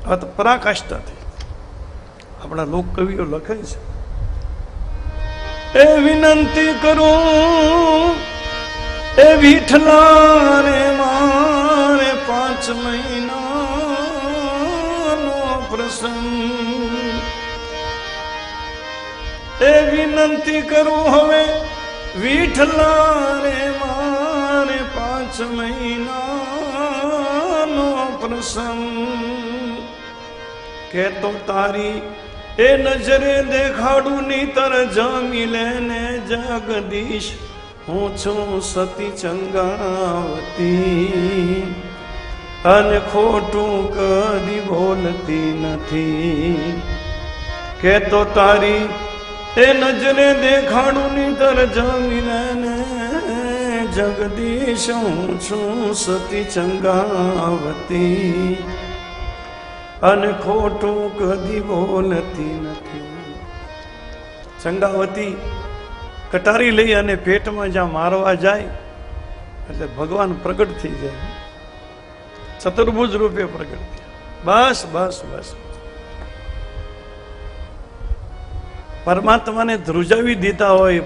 આ તો પરાકાષ્ઠાથી આપણા લોક કવિઓ લખે છે, એ વિનંતી કરું એ વિઠલા રે મારે 5 મહિનાનો પ્રસંગ, એ વિનંતી કરું હવે વિઠલા રે મારે 5 મહિનાનો પ્રસંગ, કે તો તારી એ નજરે દેખાડું નીતર જમી લેને જગદીશ, હું છું સતી ચંગાવતી અને ખોટું કદી બોલતી નથી, કે તો તારી એ નજરે દેખાડું નીતર જમી લેને જગદીશ, હું છું સતી ચંગાવતી અને ખોટું કદી બોલતી નથી. ચંગાવતી કટારી લઈ અને પેટમાં જ્યાં મારવા જાય એટલે ભગવાન પ્રગટ થઈ જાય, ચતુર્ભુજ રૂપે પ્રગટ થયા. બસ બસ બસ પરમાત્માને ધ્રુજાવી દીધા હોય,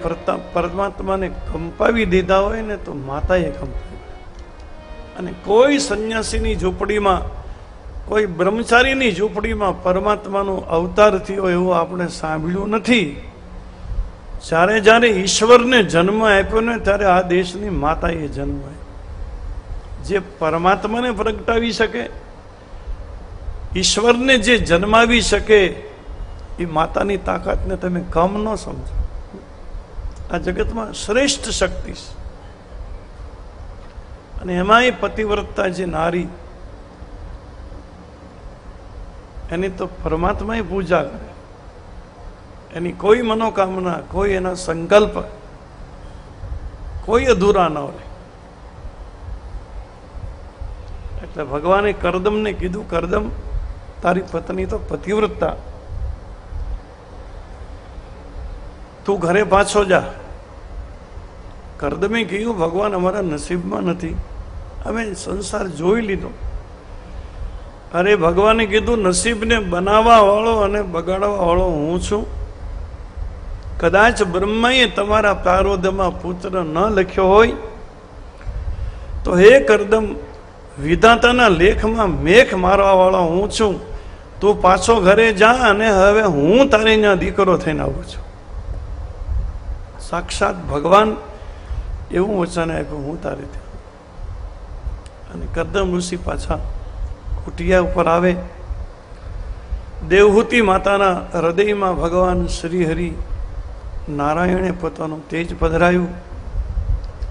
પરમાત્માને કંપાવી દીધા હોય ને તો માતાએ કંપાવી. અને કોઈ સંન્યાસીની ઝૂંપડીમાં, કોઈ બ્રહ્મચારીની ઝૂંપડીમાં પરમાત્માનો અવતાર થયો એવું આપણે સાંભળ્યું નથી. જ્યારે જ્યારે ઈશ્વરને જન્મ આપ્યો ને ત્યારે આ દેશની માતાએ જન્મ આપ્યો. જે પરમાત્માને પ્રગટાવી શકે, ઈશ્વરને જે જન્માવી શકે, એ માતાની તાકાતને તમે કમ ન સમજો. આ જગતમાં શ્રેષ્ઠ શક્તિ છે. અને એમાંય પતિવ્રતા જે નારી, એની તો પરમાત્માએ પૂજા કરે, એની કોઈ મનોકામના, કોઈ એના સંકલ્પ કોઈ અધૂરા ન હોય. એટલે ભગવાને કરદમને કીધું, કરદમ તારી પત્ની તો પતિવ્રતા, તું ઘરે પાછો જા. કરદમે કહ્યું, ભગવાન અમારા નસીબમાં નથી, અમે સંસાર જોઈ લીધો. અરે ભગવાને કીધું, નસીબને બનાવવા વાળો અને બગાડવા વાળો હું છું. કદાચ બ્રહ્માએ તમારા પ્રારબ્ધમાં પુત્ર ન લખ્યો હોય તો હે કરદમ, વિધાતાના લેખમાં મેખ મારવા વાળો હું છું. તું પાછો ઘરે જા અને હવે હું તારે ત્યાં દીકરો થઈને આવું છું. સાક્ષાત ભગવાન એવું વચન આપ્યું, હું તારે ત્યાં. અને કરદમ ઋષિ પાછા કુટિયા ઉપર આવે. દેવહૂતિ માતાના હૃદયમાં ભગવાન શ્રી હરિ નારાયણે પોતાનું તેજ પધરાયું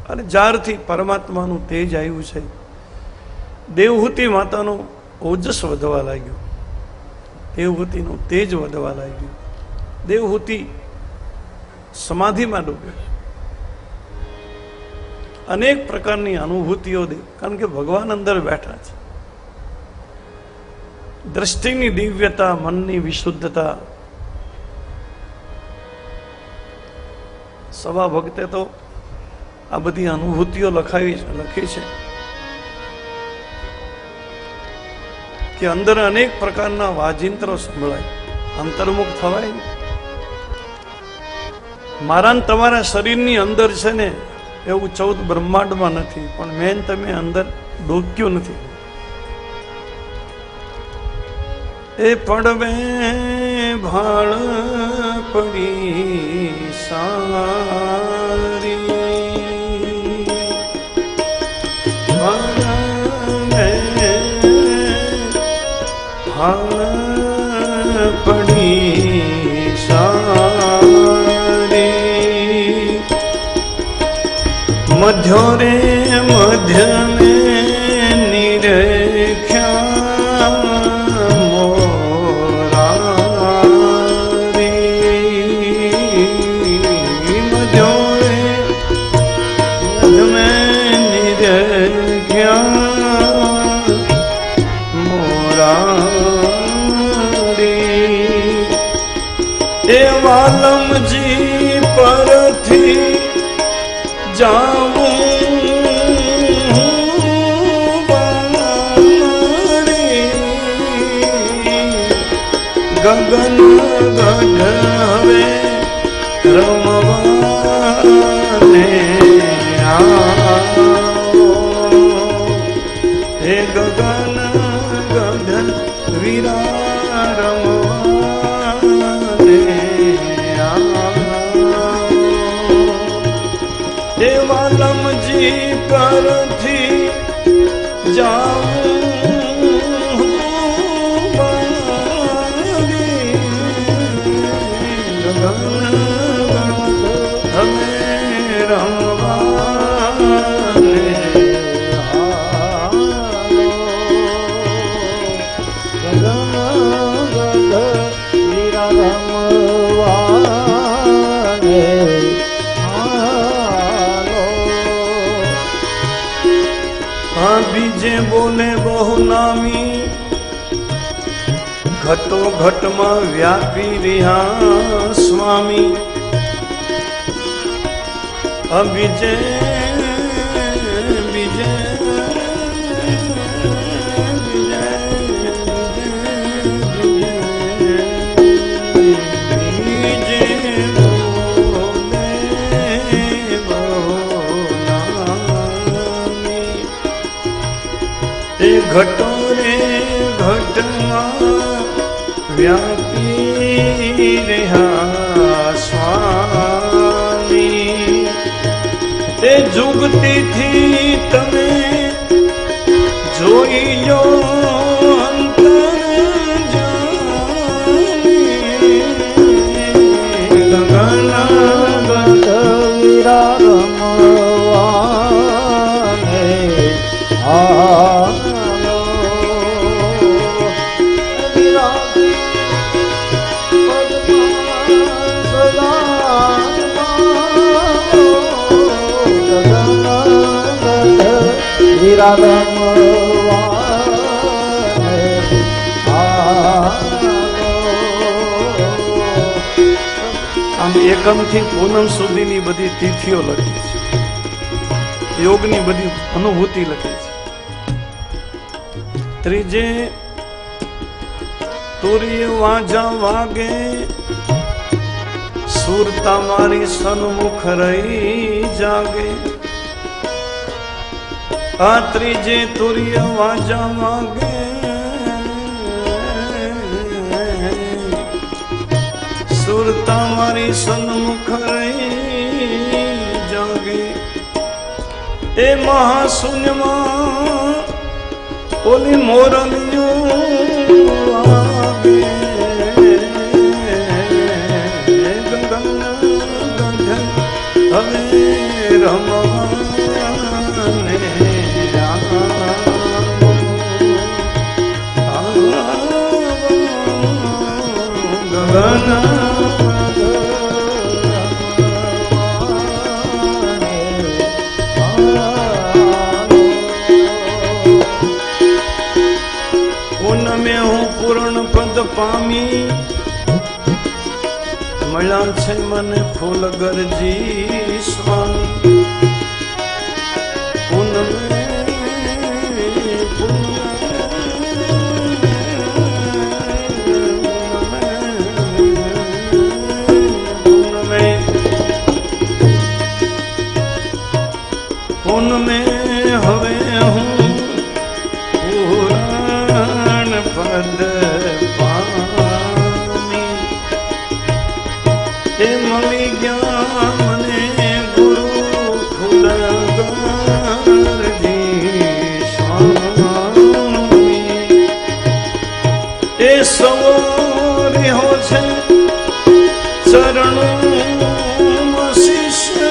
અને જ્યારથી પરમાત્માનું તેજ આવ્યું છે, દેવહૂતિ માતાનું ઓજસ વધવા લાગ્યું, દેવહૂતિનું તેજ વધવા લાગ્યું. દેવહૂતિ સમાધિમાં ડૂબ્યો. અનેક પ્રકારની અનુભૂતિઓ દે, કારણ કે ભગવાન અંદર બેઠા છે. દ્રષ્ટિની દિવ્યતા, મનની વિશુદ્ધતા. સવા ભક્તે તો આ બધી અનુભૂતિઓ લખી છે કે અંદર અનેક પ્રકારના વાજિંત્રો સંભળાય, અંતર્મુખ થવાય. મારા ને તમારા શરીરની અંદર છે ને એવું 14 બ્રહ્માંડમાં નથી, પણ મેન તમે અંદર ડોક્યું નથી. એ પડવે ભાળ પડી સારી, ભાળ પડી સારી, મધ્યો રે મધ્ય ને નિરખ્યા વાલમજી પરથી જાવું ગગન ગઢ હવે રમવાને આવો હે ગગન ગઢ વીરા રમવાને આવો હે વાલમજી પરથી જાઉં બીજે બોલે બહુ નામી ઘટો ઘટમાં વ્યાપી રહ્યા સ્વામી બીજે બીજે ઘટો રે ઘટમાં વ્યાપી રહ્યા સ્વામી તે જુગતીથી તમે જોઈ લો અંતર જામી ગગન ગઢ વીરા રમવાને આમ એકમ થી પૂનમ સુધીની બધી તિથિઓ લખી છે, યોગની બધી અનુભૂતિ લખી છે. ત્રીજે તુરીય વાજા વાગે સુરતા મારી સન્મુખ રહી જાગે. આ ત્રીજે તુરીય વાજા વાગે સુરતા મારી સન્મુખ રહી જાગે. એ મહાશૂન્યમાં ઓલી મોરલીઓ આવે ગગન ગંધ હવે રમવાને ગગન પામી મળ્યા છે મને ફૂલ ગરજી સ્વામી. પૂનમે હવે હું પુરાણ પદ મળી ગયા મને ગુરુ ખુદગરજી સ્વામી. એ સવો રહ્યો છે ચરણો શિષ્ય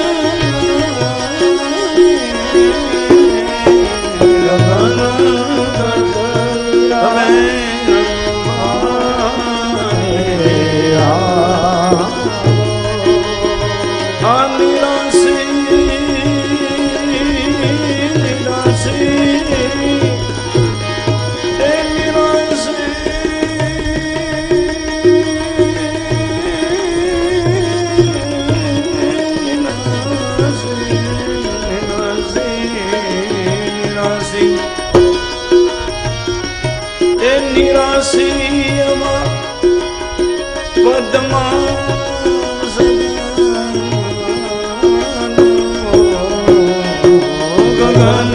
પદમાં ગગન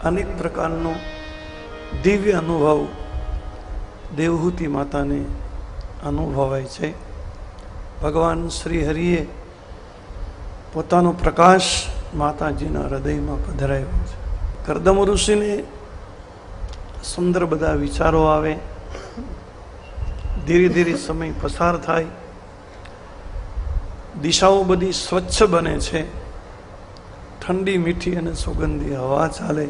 અનેક પ્રકારનો દિવ્ય અનુભવ દેવહૂતિ માતાને અનુભવાય છે. ભગવાન શ્રી હરિએ પોતાનો પ્રકાશ માતાજીના હૃદયમાં પધરાવ્યો છે. કરદમ ઋષિને સુંદર બધા વિચારો આવે, ધીરે ધીરે સમય પસાર થાય, દિશાઓ બધી સ્વચ્છ બને છે, ઠંડી મીઠી અને સુગંધી હવા ચાલે,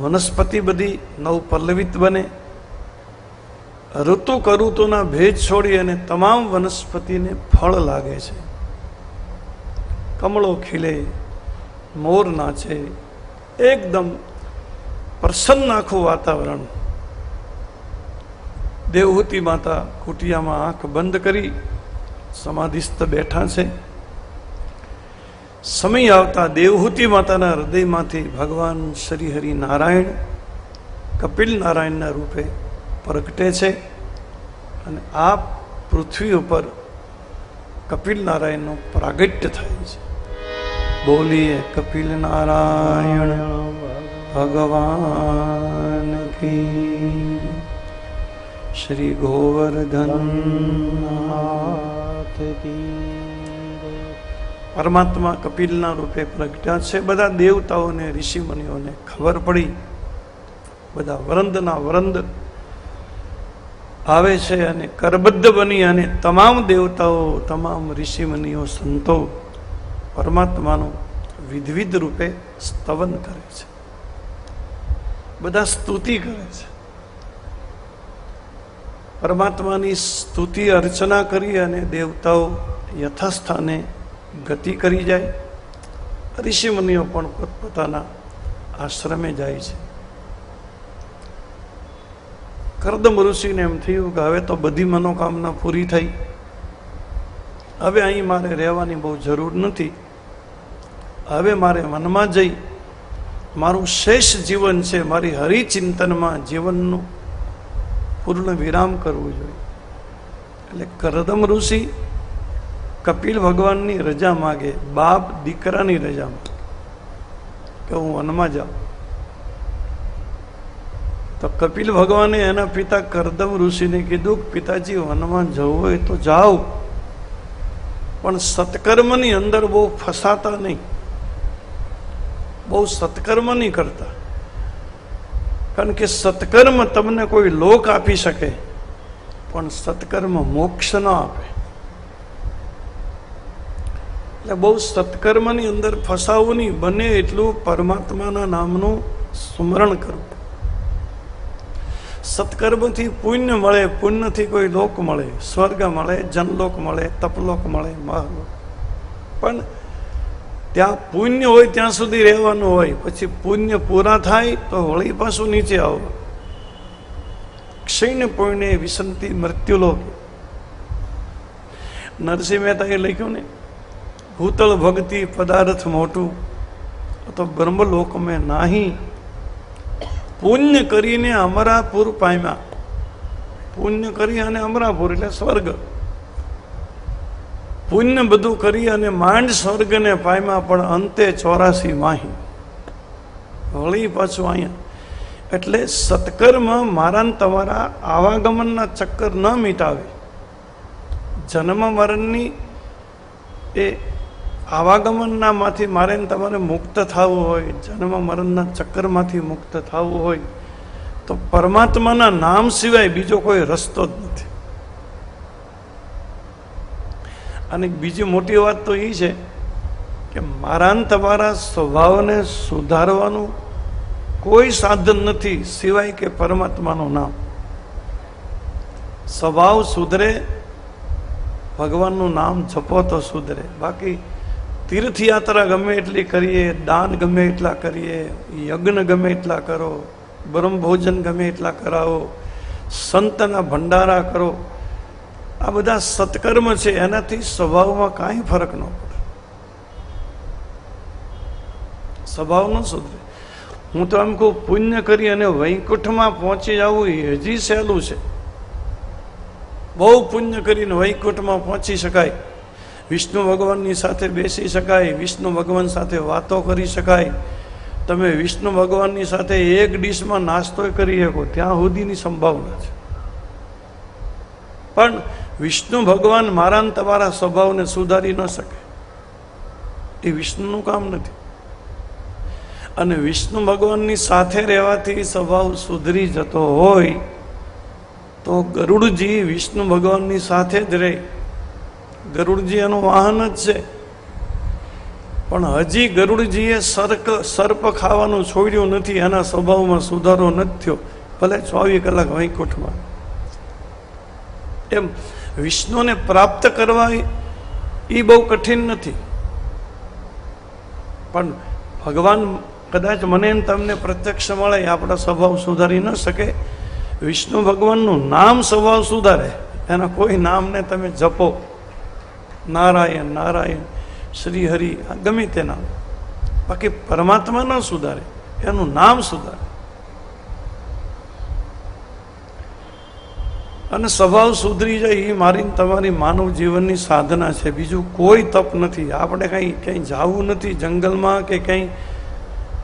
વનસ્પતિ બધી નવપલ્લવિત બને, ઋતુ કઋતુના ભેદ છોડી અને તમામ વનસ્પતિને ફળ લાગે છે, કમળો ખીલે, મોર નાચે, એકદમ પ્રસન્ન આખું વાતાવરણ. દેવહૂતિ માતા કુટિયામાં આંખ બંધ કરી સમાધિસ્થ બેઠા છે. સમય આવતા દેવહૂતિ માતાના હૃદયમાંથી ભગવાન શ્રી હરિ નારાયણ કપિલ નારાયણના રૂપે પ્રગટે છે અને આ પૃથ્વી ઉપર કપિલ નારાયણનું પ્રાગટ્ય થાય છે. બોલીએ કપિલ નારાયણ ભગવાન કી, શ્રી ગોવર્ધન નાથ કી. પરમાત્મા કપિલના રૂપે પ્રગટ્યા છે. બધા દેવતાઓને ઋષિમુનિઓને ખબર પડી, બધા વરંદના વરંદ આવે છે અને કરબદ્ધ બની અને તમામ દેવતાઓ, તમામ ઋષિમુનિઓ, સંતો પરમાત્માનું વિધવિધ રૂપે સ્તવન કરે છે, બધા સ્તુતિ કરે છે. પરમાત્માની સ્તુતિ અર્ચના કરી અને દેવતાઓ યથાસ્થાને ગતિ કરી જાય, ઋષિમુનિઓ પણ પોતપોતાના આશ્રમે જાય છે. કરદમ ઋષિને એમ થયું કે હવે તો બધી મનોકામના પૂરી થઈ, હવે અહીં મારે રહેવાની બહુ જરૂર નથી, હવે મારે વનમાં જઈ મારું શેષ જીવન છે મારી હરિચિંતનમાં જીવનનું પૂર્ણ વિરામ કરવું જોઈએ. એટલે કરદમ ઋષિ કપિલ ભગવાનની રજા માગે, બાપ દીકરાની રજા માગે કે હું વનમાં જાઉં. તો કપિલ ભગવાને એના પિતા કરદમ ઋષિને કીધું કે પિતાજી વનમાં જવું હોય તો જાઓ, પણ સત્કર્મની અંદર બહુ ફસાતા નહીં, બહુ સત્કર્મ નહીં કરતા, કારણ કે સત્કર્મ તમને કોઈ લોક આપી શકે પણ સત્કર્મ મોક્ષ ન આપે. એટલે બહુ સત્કર્મની અંદર ફસાવું નહીં, બને એટલું પરમાત્માના નામનું સ્મરણ કરવું. સત્કર્મથી પુણ્ય મળે, પુણ્યથી કોઈ લોક મળે, સ્વર્ગ મળે, જનલોક મળે, તપલોક મળે, મહાલોક. પણ ત્યાં પુણ્ય હોય ત્યાં સુધી રહેવાનું હોય, પછી પુણ્ય પૂરા થાય તો વળી પાછું નીચે આવવું. ક્ષીણ પુણ્ય વિસંતિ મૃત્યુલોક. નરસિંહ મહેતાએ લખ્યું ને, ભૂતળ ભક્તિ પદાર્થ મોટું તો બ્રહ્મલોક મેં નાહી, પુણ્ય કરીને અમરાપુર પામ્યા. પુણ્ય કરી અને અમરાપુર એટલે સ્વર્ગ. પુણ્ય બધું કરી અને માંડ સ્વર્ગને પામ્યા, પણ અંતે 84 માહી, વળી પાછું અહીંયા. એટલે સત્કર્મ મારા ને તમારા આવાગમનના ચક્કર ન મિટાવે. જન્મ મરણની એ આવાગમનના માંથી મારે ને તમારે મુક્ત થવું હોય, જન્મ મરણના ચક્કરમાંથી મુક્ત થવું હોય તો પરમાત્માના નામ સિવાય બીજો કોઈ રસ્તો જ નથી. અને બીજી મોટી વાત તો એ છે કે મારા ને તમારા સ્વભાવને સુધારવાનું કોઈ સાધન નથી સિવાય કે પરમાત્માનું નામ. સ્વભાવ સુધરે, ભગવાનનું નામ જપો તો સુધરે, બાકી તીર્થયાત્રા ગમે એટલી કરીએ, દાન ગમે એટલા કરીએ, યજ્ઞ ગમે એટલા કરો, બ્રહ્મભોજન ગમે એટલા કરાવો, સંતના ભંડારા કરો, આ બધા સત્કર્મ છે, એનાથી સ્વભાવમાં કાંઈ ફરક ન પડે, સ્વભાવ ન સુધરે. હું તો એમ કહું, પુણ્ય કરી અને વૈકુંઠમાં પહોંચી જવું એ હજી સહેલું છે. બહુ પુણ્ય કરીને વૈકુંઠમાં પહોંચી શકાય, વિષ્ણુ ભગવાનની સાથે બેસી શકાય, વિષ્ણુ ભગવાન સાથે વાતો કરી શકાય, તમે વિષ્ણુ ભગવાનની સાથે એક ડીશમાં નાસ્તો કરી શકો, ત્યાં સુધીની સંભાવના છે. પણ વિષ્ણુ ભગવાન મારા ને તમારા સ્વભાવને સુધારી ન શકે, એ વિષ્ણુનું કામ નથી. અને વિષ્ણુ ભગવાનની સાથે રહેવાથી સ્વભાવ સુધરી જતો હોય તો ગરુડજી વિષ્ણુ ભગવાનની સાથે જ રહે. ગરુડજી એનું વાહન જ છે, પણ હજી ગરુડજીએ સર્પ ખાવાનું છોડ્યું નથી, એના સ્વભાવમાં સુધારો નથી થયો, ભલે 24 કલાક વૈકુંઠમાં. એમ વિષ્ણુને પ્રાપ્ત કરવા એ બહુ કઠિન નથી, પણ ભગવાન કદાચ મને તમને પ્રત્યક્ષ મળે, આપણા સ્વભાવ સુધારી ન શકે. વિષ્ણુ ભગવાનનું નામ સ્વભાવ સુધારે, એના કોઈ નામને તમે જપો, નારાયણ નારાયણ, શ્રી હરિ, ગમે તે નામ, બાકી પરમાત્મા ન સુધારે, એનું નામ સુધારે. અને સ્વભાવ સુધરી જાય એ મારી તમારી માનવ જીવનની સાધના છે, બીજું કોઈ તપ નથી. આપણે ક્યાંય જવું નથી જંગલમાં, કે ક્યાંય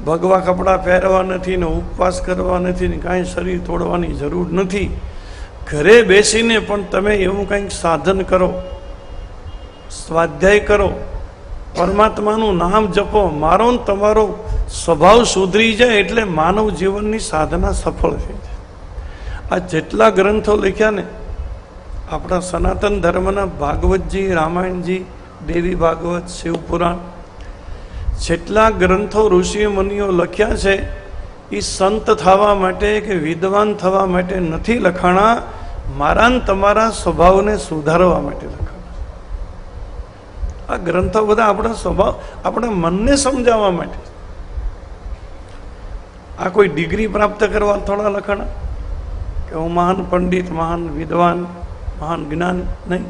ભગવા કપડાં પહેરવા નથી, ને ઉપવાસ કરવા નથી, ને કાંઈ શરીર તોડવાની જરૂર નથી. ઘરે બેસીને પણ તમે એવું કંઈક સાધન કરો, સ્વાધ્યાય કરો, પરમાત્માનું નામ જપો, મારો ને તમારો સ્વભાવ સુધરી જાય એટલે માનવ જીવનની સાધના સફળ થઈ જાય. આ જેટલા ગ્રંથો લખ્યા ને આપણા સનાતન ધર્મના, ભાગવતજી, રામાયણજી, દેવી ભાગવત, શિવપુરાણ, જેટલા ગ્રંથો ઋષિ મુનિઓ લખ્યા છે એ સંત થવા માટે કે વિદ્વાન થવા માટે નથી લખાણા, મારા ને તમારા સ્વભાવને સુધારવા માટે લખાણા. આ ગ્રંથો બધા આપણા સ્વભાવ, આપણા મનને સમજાવવા માટે. આ કોઈ ડિગ્રી પ્રાપ્ત કરવા થોડા લખાણા કે હું મહાન પંડિત, મહાન વિદ્વાન, મહાન જ્ઞાન, નહીં.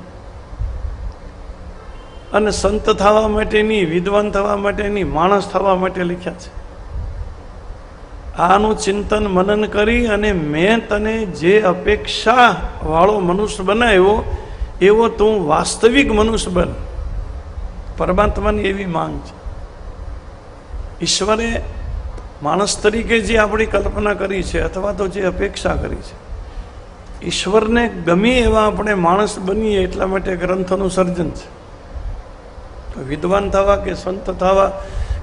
અને સંત થવા માટેની, વિદ્વાન થવા માટેની, માણસ થવા માટે લખ્યા છે. આનું ચિંતન મનન કરી અને મેં તને જે અપેક્ષા વાળો મનુષ્ય બનાવ્યો એવો તું વાસ્તવિક મનુષ્ય બન. પરમાત્માની એવી માંગ છે. ઈશ્વરે માણસ તરીકે જે આપણી કલ્પના કરી છે અથવા તો જે અપેક્ષા કરી છે, ઈશ્વરને ગમે એવા આપણે માણસ બનીએ એટલા માટે ગ્રંથોનું સર્જન છે. વિદ્વાન થવા કે સંત થવા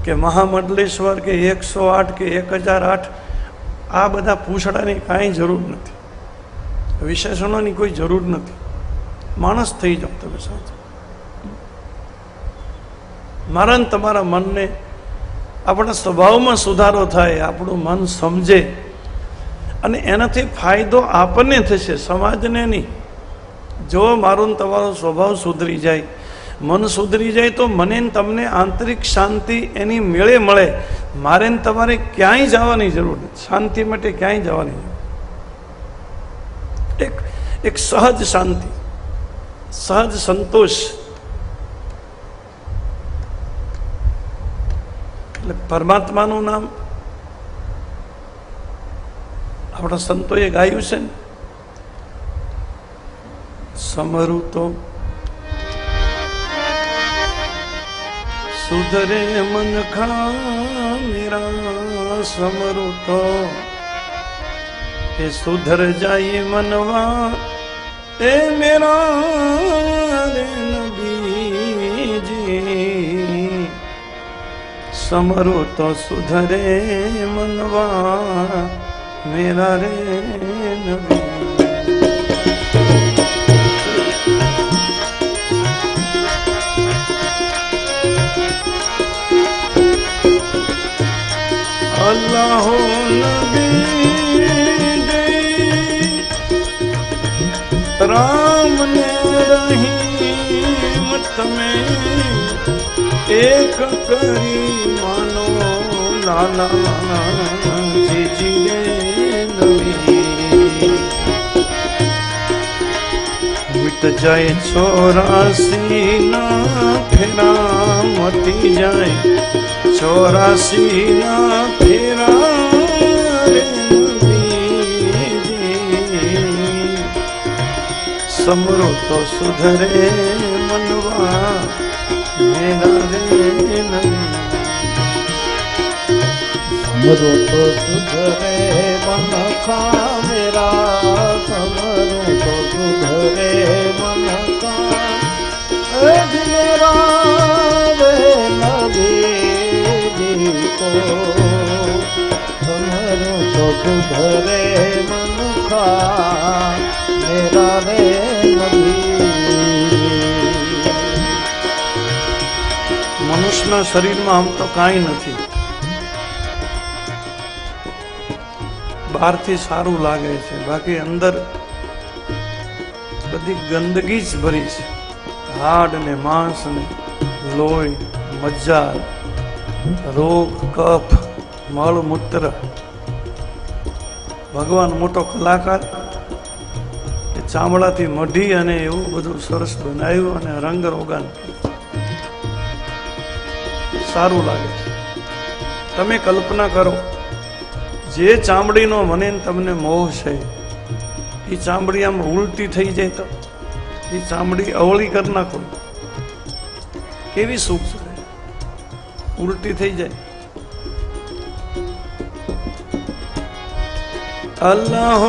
કે મહામંડલેશ્વર કે 108 કે 1008 આ બધા પૂછડાની કાંઈ જરૂર નથી, વિશેષણોની કોઈ જરૂર નથી. માણસ થઈ જાઓ તમે સાચા. મારા ને તમારા મનને, આપણા સ્વભાવમાં સુધારો થાય, આપણું મન સમજે અને એનાથી ફાયદો આપણને થશે, સમાજને નહીં. જો મારો ને તમારો સ્વભાવ સુધરી જાય, મન સુધરી જાય તો મને ને તમને આંતરિક શાંતિ એની મેળે મળે. મારે ને તમારે ક્યાંય જવાની જરૂર નથી, શાંતિ માટે ક્યાંય જવાની જરૂર. એક સહજ શાંતિ, સહજ સંતોષ. એટલે પરમાત્માનું નામ આપણા સંતોએ ગાયું છે ને, સમરુતો સુધરે મન ખા મેરા, સમરુતો એ સુધર જાય મનવા એ મેરા રે નબીજી. સમરુતો સુધરે મનવા મેરા રે નબી. अल्लाह नबी राम ने रहीम तमें એક કરી માનો લાલા જીજીને નવી મિટ જાય 84 ના ફેરા મટી જાય 84 ના ફેરા સમરો તો સુધરે મનવા મેરા રે નવી સમરો તો સુધરે મનખા મેરા સમરો તો સુધરે મનખા મેરા રે નવી કો સમરો તો સુધરે મનખા મેરા રે મનુષ્યના શરીરમાં આમ તો કાંઈ નથી, બહારથી સારું લાગે છે, બાકી અંદર બધી ગંદકી જ ભરી છે. હાડ ને માંસ ને લોહી, મજ્જા, રોગ, કફ, મળ, મૂત્ર. ભગવાન મોટો કલાકાર ચામડાથી મઢી અને એવું બધું સરસ બનાવ્યું અને રંગ રોગાન સારું લાગે છે. તમે કલ્પના કરો, જે ચામડીનો મને તમને મોહ છે એ ચામડી આમ ઉલટી થઈ જાય તો એ ચામડી અવળી કરી નાખો, કેવી સુખ છે. ઉલટી થઈ જાય. અલ્લાહ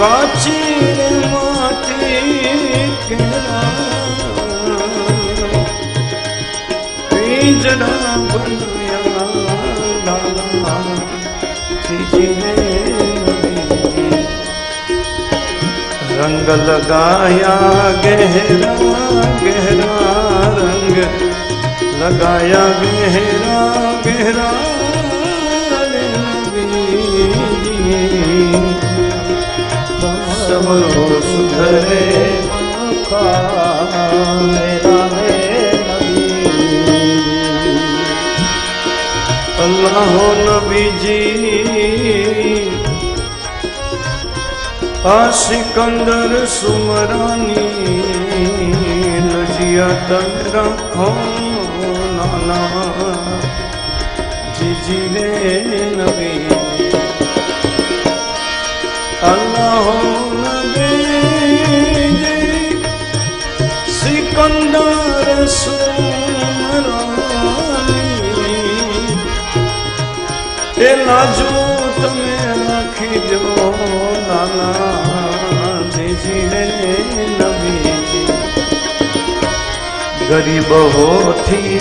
કાચી માટી પિંજડા બનાયા રંગ લગાયા ગહેરા ગહેરા રંગ લગાયા ગહેરા ગહેરા સમરો સુધરે અલ્લાહો નબીજી આ સિકંદર સુમરાની લજિયા તમે રાખો નાના જીજી રે નબી અલ્લાહો સિકંદર સુમરાની એ લાજો તમે રાખી દો નાના જીજી રે નબી ગરીબ હોથી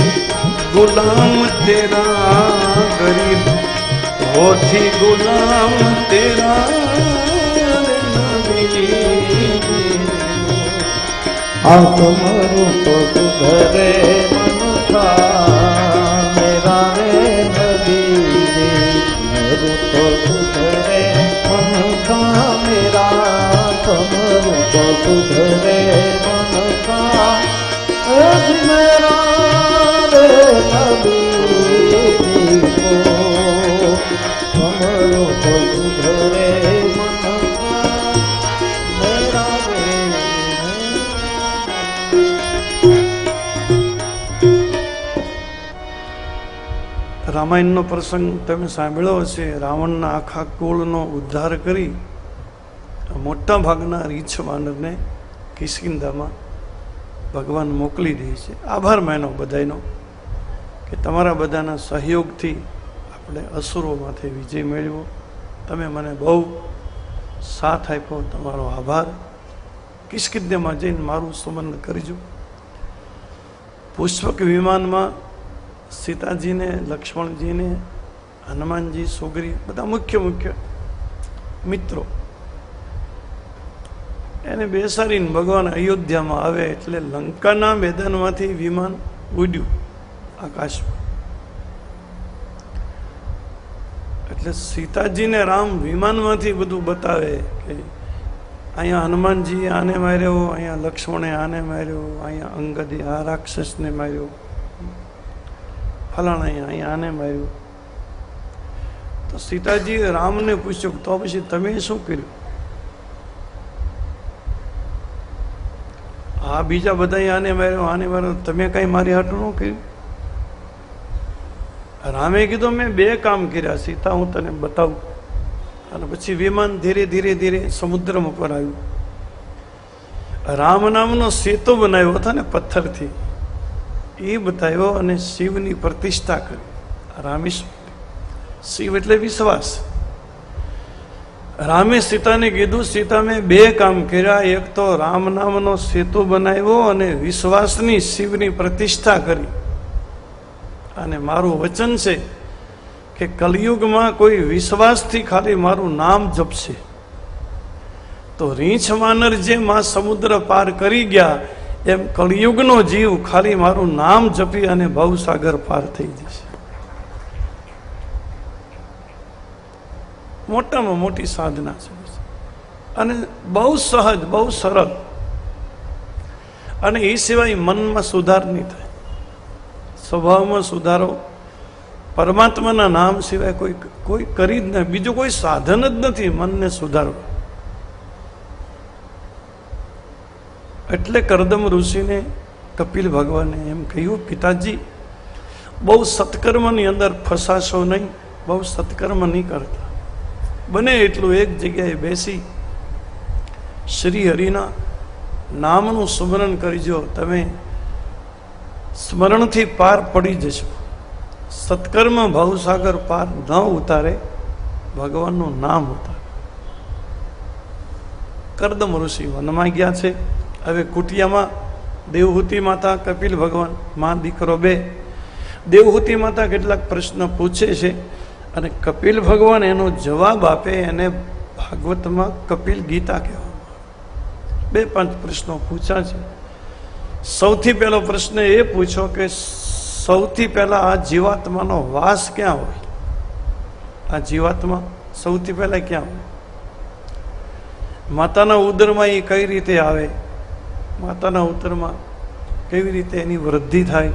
ગુલામ તેરા ગરીબ હોથી ગુલામ તેરા આ તમારું તો સુધરે મનખા મેરા રે નબી મેરું તો સુધરે મનખા મેરા તમારું તો સુધરે મનખા મેરા રે નબી તમારું તો સુધરે રામાયણનો પ્રસંગ તમે સાંભળ્યો હશે. રાવણના આખા કુળનો ઉદ્ધાર કરી મોટા ભાગના રીછ વાનરને કિષ્કિંધામાં ભગવાન મોકલી દે છે. આભાર માનો બધાનો કે તમારા બધાના સહયોગથી આપણે અસુરોમાંથી વિજય મેળવ્યો. તમે મને બહુ સાથ આપ્યો, તમારો આભાર. કિષ્કિંધામાં જઈને મારું સુમન કરજો. પુષ્પક વિમાનમાં સીતાજીને, લક્ષ્મણજીને, હનુમાનજી, સુગ્રી બધા મુખ્ય મિત્રો એને બેસાડીને ભગવાન અયોધ્યામાં આવે એટલે લંકાના મેદાનમાંથી વિમાન ઉડ્યું આકાશમાં. એટલે સીતાજીને રામ વિમાનમાંથી બધું બતાવે કે અહીંયા હનુમાનજી આને માર્યો, અહીંયા લક્ષ્મણે આને માર્યો, અહીંયા અંગદે આ રાક્ષસને માર્યો, ફલાણા અહીંયા આને માર્યું. તો સીતાજી રામને પૂછ્યું, તો પછી તમે શું કર્યું? આ બીજા બધા આને માર્યો, તમે કઈ મારી હાટું ન કર્યું? રામે કીધું મેં 2 કામ કર્યા સીતા, હું તને બતાવું. અને પછી વિમાન ધીરે ધીરે ધીરે સમુદ્રમાં પર આવ્યું. રામ નામનો સેતુ બનાવ્યો હતો ને પથ્થરથી, એ બતાવ્યો અને શિવની પ્રતિષ્ઠા કરી. રામેશ્વર, શિવ એટલે વિશ્વાસ. રામે સીતાને કીધું, સીતા મેં 2 કામ કર્યા, એક તો રામ નામનો સેતુ બનાવ્યો અને વિશ્વાસની શિવની પ્રતિષ્ઠા કરી. અને મારું વચન છે કે કલયુગમાં કોઈ વિશ્વાસથી ખાલી મારું નામ જપશે તો રીંછ વાનર જેમ આ સમુદ્ર પાર કરી ગયા, એમ કલયુગનો જીવ ખાલી મારું નામ જપી અને ભવસાગર પાર થઈ જશે. મોટામાં મોટી સાધના છે અને બહુ સહજ, બહુ સરળ. અને એ સિવાય મનમાં સુધાર નહીં થાય, સ્વભાવમાં સુધારો પરમાત્માના નામ સિવાય કોઈ કરી જ નહીં. બીજું કોઈ સાધન જ નથી મનને સુધારવું. એટલે કરદમ ઋષિને કપિલ ભગવાને એમ કહ્યું, પિતાજી બહુ સત્કર્મની અંદર ફસાશો નહીં, બહુ સત્કર્મ નહીં કરતા. બને એટલું એક જગ્યાએ બેસી શ્રી હરિના નામનું સ્મરણ કરજો, તમે સ્મરણથી પાર પડી જશો. સત્કર્મ ભવસાગર પાર ન ઉતારે, ભગવાનનું નામ ઉતારે. કરદમ ઋષિ વનમાં ગયા છે. હવે કુટિયામાં દેવહૂતિ માતા, કપિલ ભગવાન, માં દીકરો 2. દેવહૂતિ માતા કેટલાક પ્રશ્ન પૂછે છે અને કપિલ ભગવાન એનો જવાબ આપે. એને ભાગવતમાં કપિલ ગીતા કહેવામાં 2-5 પ્રશ્નો પૂછ્યા છે. સૌથી પહેલો પ્રશ્ન એ પૂછો કે સૌથી પહેલા આ જીવાત્માનો વાસ ક્યાં હોય? આ જીવાત્મા સૌથી પહેલા ક્યાં હોય? માતાના ઉદરમાં એ કઈ રીતે આવે? માતાના ઉદરમાં કેવી રીતે એની વૃદ્ધિ થાય?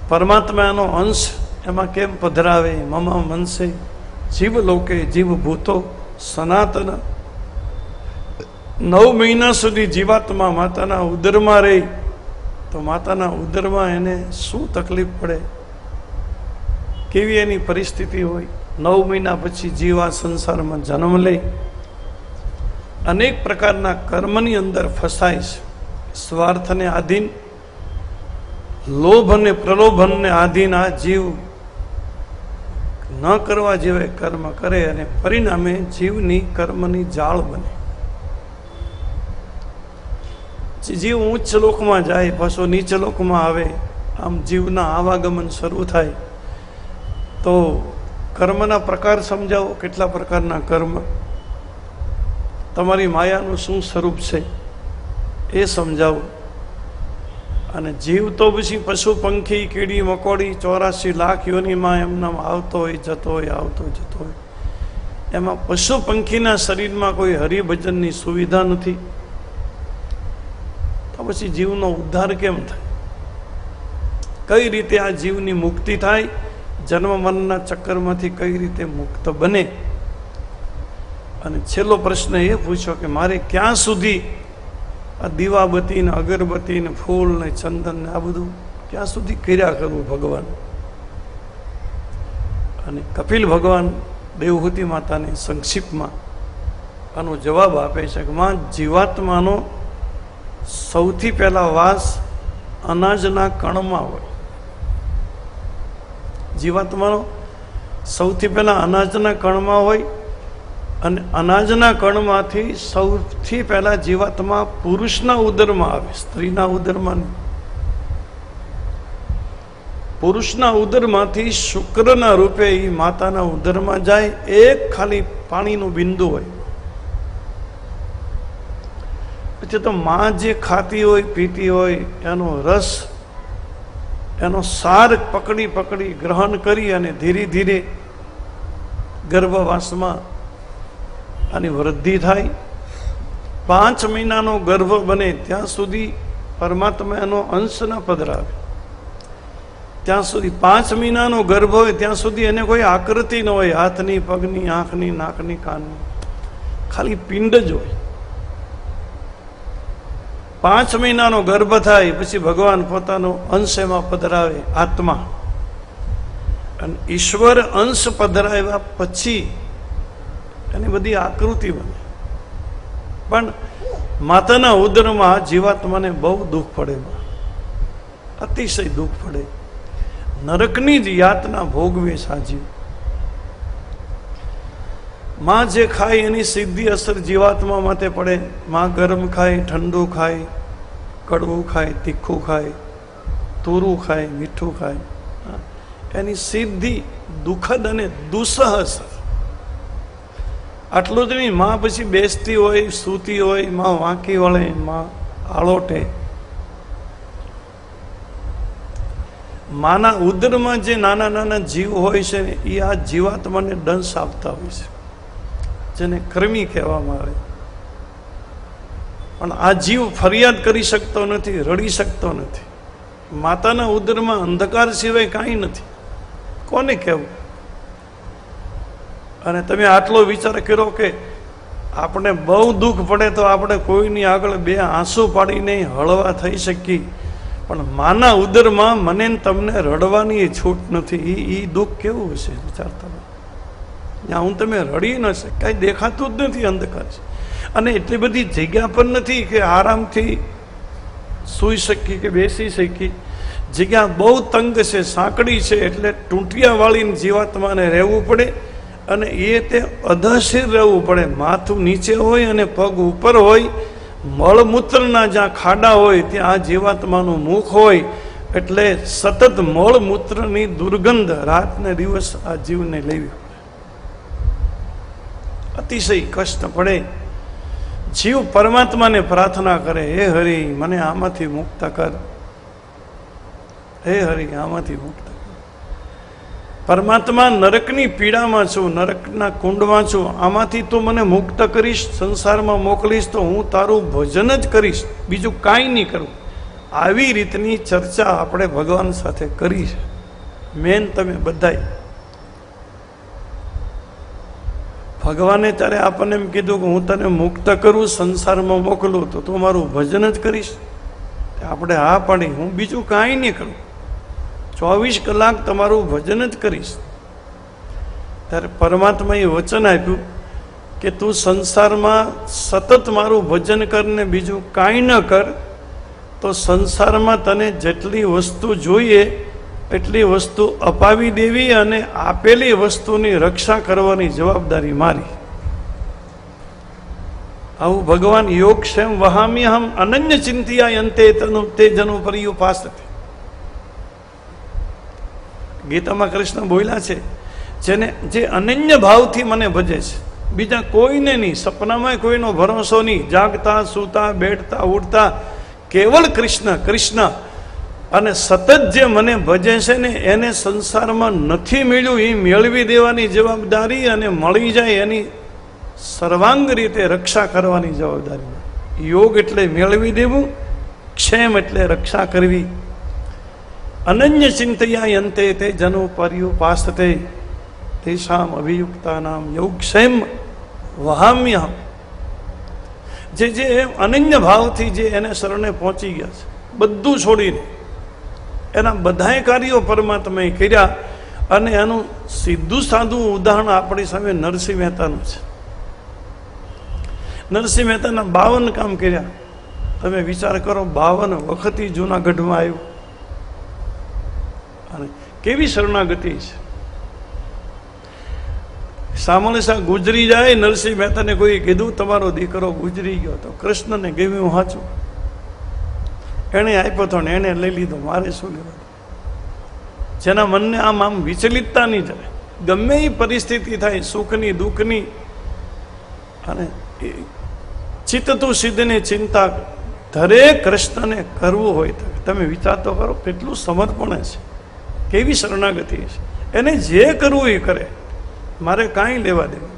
પરમાત્મા એનો અંશ એમાં કેમ પધરાવે? મમ મનસે જીવ લોકે જીવ ભૂતો સનાતન. 9 મહિના સુધી જીવાત્મા માતાના ઉદરમાં રહી તો માતાના ઉદરમાં એને શું તકલીફ પડે, કેવી એની પરિસ્થિતિ હોય? 9 મહિના પછી જીવ આ સંસારમાં જન્મ લે, અનેક પ્રકારના કર્મની અંદર ફસાય છે. સ્વાર્થને આધીન, લોભ અને પ્રલોભનને આધીન આ જીવ ન કરવા જેવા કર્મ કરે અને પરિણામે જીવની કર્મની જાળ બને. જીવ ઉચ્ચ લોકમાં જાય, પાછો નીચ લોકમાં આવે. આમ જીવના આવાગમન શરૂ થાય. તો કર્મના પ્રકાર સમજાવો, કેટલા પ્રકારના કર્મ, તમારી માયાનું શું સ્વરૂપ છે એ સમજાવો. અને જીવ તો પછી પશુ પંખી કીડી મકોડી 84 લાખ યોનિમાં એમનામ આવતો હોય જતો હોય, આવતો જતો હોય. એમાં પશુ પંખીના શરીરમાં કોઈ હરિભજનની સુવિધા નથી, તો પછી જીવનો ઉદ્ધાર કેમ થાય? કઈ રીતે આ જીવની મુક્તિ થાય? જન્મ મરણના ચક્કરમાંથી કઈ રીતે મુક્ત બને? અને છેલ્લો પ્રશ્ન એ પૂછ્યો કે મારે ક્યાં સુધી આ દીવાબત્તી ને અગરબત્તી ને ફૂલ ને ચંદન ને આ બધું ક્યાં સુધી કર્યા કરવું ભગવાન? અને કપિલ ભગવાન દેવહૂતિ માતાને સંક્ષિપ્તમાં આનો જવાબ આપે છે કે માં, જીવાત્માનો સૌથી પહેલા વાસ અનાજના કણમાં હોય. જીવાત્માનો સૌથી પહેલા અનાજના કણમાં હોય અને અનાજના કણમાંથી સૌથી પહેલા જીવાત્મા પુરુષના ઉદરમાં આવે, સ્ત્રીના ઉદરમાં. પુરુષના ઉદરમાંથી શુક્રના રૂપે એ માતાના ઉદરમાં જાય. એક ખાલી પાણીનું બિંદુ હોય. પછી તો માં જે ખાતી હોય પીતી હોય એનો રસ, એનો સાર પકડી પકડી ગ્રહણ કરી અને ધીરે ધીરે ગર્ભવાસમાં આની વૃદ્ધિ થાય. 5 મહિનાનો ગર્ભ બને ત્યાં સુધી પરમાત્મા એનો અંશ ન પધરાવે. ત્યાં સુધી 5 મહિનાનો ગર્ભ હોય ત્યાં સુધી એને કોઈ આકૃતિ ન હોય, હાથની, પગની, આંખની, નાકની, કાનની, ખાલી પિંડ જ હોય. 5 મહિનાનો ગર્ભ થાય પછી ભગવાન પોતાનો અંશ એમાં પધરાવે, આત્મા. અને ઈશ્વર અંશ પધરાવ્યા પછી એની બધી આકૃતિ બને. પણ માતાના ઉદરમાં જીવાત્માને બહુ દુઃખ પડે, અતિશય દુઃખ પડે. નરકની જ યાતના ભોગવે સાજીવ. માં જે ખાય એની સીધી અસર જીવાત્મા માટે પડે. માં ગરમ ખાય, ઠંડુ ખાય, કડવું ખાય, તીખું ખાય, તુરું ખાય, મીઠું ખાય, એની સીધી દુઃખદ અને દુસ્સહ અસર. આટલું જ નહીં, માં પછી બેસતી હોય, સૂતી હોય, માં વાંકી વળે, માં આળોટે. માના ઉદરમાં જે નાના નાના જીવ હોય છે ને એ આ જીવાત્માને દંશ આપતા હોય છે, જેને કૃમિ કહેવામાં આવે. પણ આ જીવ ફરિયાદ કરી શકતો નથી, રડી શકતો નથી. માતાના ઉદરમાં અંધકાર સિવાય કાંઈ નથી, કોને કહેવું? અને તમે આટલો વિચાર કર્યો કે આપણે બહુ દુઃખ પડે તો આપણે કોઈની આગળ 2 આંસુ પાડીને હળવા થઈ શકીએ, પણ માના ઉદરમાં મને તમને રડવાની છૂટ નથી. એ દુઃખ કેવું હશે વિચારતા. ત્યાં હું તમે રડી ન શકે, કાંઈ દેખાતું જ નથી, અંધકાર છે. અને એટલી બધી જગ્યા પણ નથી કે આરામથી સૂઈ શકીએ કે બેસી શકીએ. જગ્યા બહુ તંગ છે, સાંકડી છે, એટલે ટૂંટિયા વાળીને જીવાત્માને રહેવું પડે. અને એ તે અધશીર રહેવું પડે. માથું નીચે હોય અને પગ ઉપર હોય. મળમૂત્રના જ્યાં ખાડા હોય ત્યાં આ જીવાત્માનું મુખ હોય, એટલે સતત મળમૂત્રની દુર્ગંધ રાત ને દિવસ આ જીવને લેવી પડે. અતિશય કષ્ટ પડે. જીવ પરમાત્માને પ્રાર્થના કરે, હે હરિ મને આમાંથી મુક્ત કર, હે હરિ આમાંથી મુક્ત કર. પરમાત્મા, નરકની પીડામાં છું, નરકના કુંડમાં છું, આમાંથી તું મને મુક્ત કરીશ, સંસારમાં મોકલીશ તો હું તારું ભજન જ કરીશ, બીજું કાંઈ નહીં કરું. આવી રીતની ચર્ચા આપણે ભગવાન સાથે કરી છે. મેન તમે બધાય. ભગવાને ત્યારે આપણને એમ કીધું કે હું તને મુક્ત કરું, સંસારમાં મોકલું તો તું મારું ભજન જ કરીશ. આપણે હા પાડી, હું બીજું કાંઈ નહીં કરું, 24 કલાક તમારું ભજન જ કરીશ. ત્યારે પરમાત્માએ વચન આપ્યું કે તું સંસારમાં સતત મારું ભજન કર ને બીજું કાંઈ ન કર, તો સંસારમાં તને જેટલી વસ્તુ જોઈએ એટલી વસ્તુ અપાવી દેવી અને આપેલી વસ્તુની રક્ષા કરવાની જવાબદારી મારી. આવું ભગવાન યોગક્ષેમ વહામ્યહમ અનન્ય ચિંત્યા અંતે તે જનો પર્યુપાસતે. ગીતામાં કૃષ્ણ બોલ્યા છે, જે અનન્ય ભાવથી મને ભજે છે, બીજા કોઈને નહીં, સપનામાં કોઈનો ભરોસો નહીં, જાગતા સૂતા બેઠતા ઉઠતા કેવળ કૃષ્ણ કૃષ્ણ. અને સતત જે મને ભજે છે ને એને સંસારમાં નથી મળ્યું એ મેળવી દેવાની જવાબદારી, અને મળી જાય એની સર્વાંગ રીતે રક્ષા કરવાની જવાબદારી. યોગ એટલે મેળવી દેવું, ક્ષેમ એટલે રક્ષા કરવી. અનન્ય ચિંતયા યંતે તે જનો પર્યુપાસતે તેષામ અભિયુક્તાનામ યોગક્ષેમ વહામ્યહમ. જે અનન્ય ભાવથી જે એને શરણે પહોંચી ગયા છે, બધું છોડીને એના બધાય કાર્યો પરમાત્માએ કર્યા. અને એનું સીધું સાદું ઉદાહરણ આપણી સામે નરસિંહ મહેતાનું છે. નરસિંહ મહેતાના 52 કામ કર્યા. તમે વિચાર કરો, 52 વખત જૂનાગઢમાં આવ્યું અને કેવી શરણાગતિ છે. સામળસા ગુજરી જાય, નરસિંહ મહેતાને કોઈ કીધું તમારો દીકરો ગુજરી ગયો, તો કૃષ્ણને કેવું સાચું, એને આપ્યો તો ને એને લઈ લીધો, મારે શું લેવાનું. જેના મનને આમ વિચલિતતા નહીં જાય, ગમે એ પરિસ્થિતિ થાય, સુખની દુઃખની, અને ચિત્તું સિદ્ધની ચિંતા દરેક કૃષ્ણને કરવું હોય તો તમે વિચાર તો કરો કેટલું સમર્પણ છે, કેવી શરણાગતિ છે. એને જે કરવું એ કરે, મારે કાંઈ લેવા દેવું.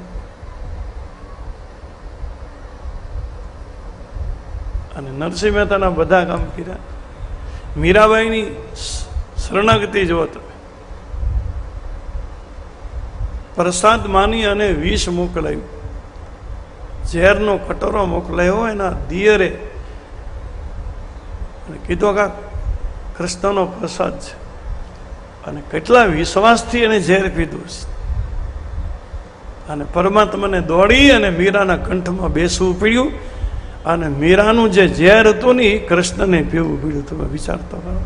નરસિંહ મહેતાના બધા કામ કર્યા. મીરાબાઈની શરણાગતિ જુઓ તમે. પ્રસાદ માની અને વિષ મોકલાયું, ઝેરનો કટોરો મોકલાયો એના દિયરે, કીધો કે કૃષ્ણનો પ્રસાદ છે. અને કેટલા વિશ્વાસથી એને ઝેર પીધું છે. અને પરમાત્માને દોડી અને મીરાના કંઠમાં બેસવું પડ્યું. અને મીરાનું જે ઝેર હતું ને એ કૃષ્ણને પીવું પડ્યું. તમે વિચારતો કરો,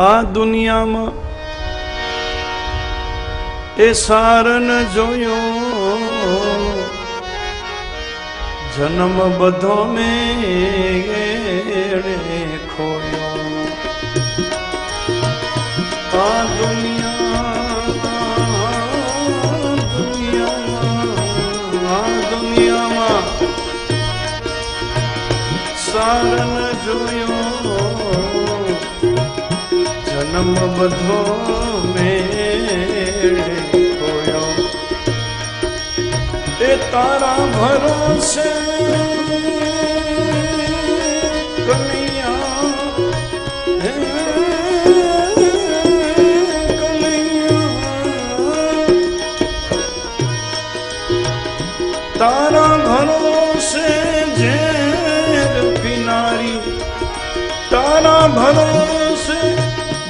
આ દુનિયામાં એ સારન જોયો, જન્મ બધો મેં ખોયો. આ દુનિયામાં સારન જોયો, જન્મ બધો મેં ખોયો. એ તારા ભરોસે કનૈયા, હે કનૈયા, તારા ભરોસે ઝેર પીનારી, તારા ભરોસે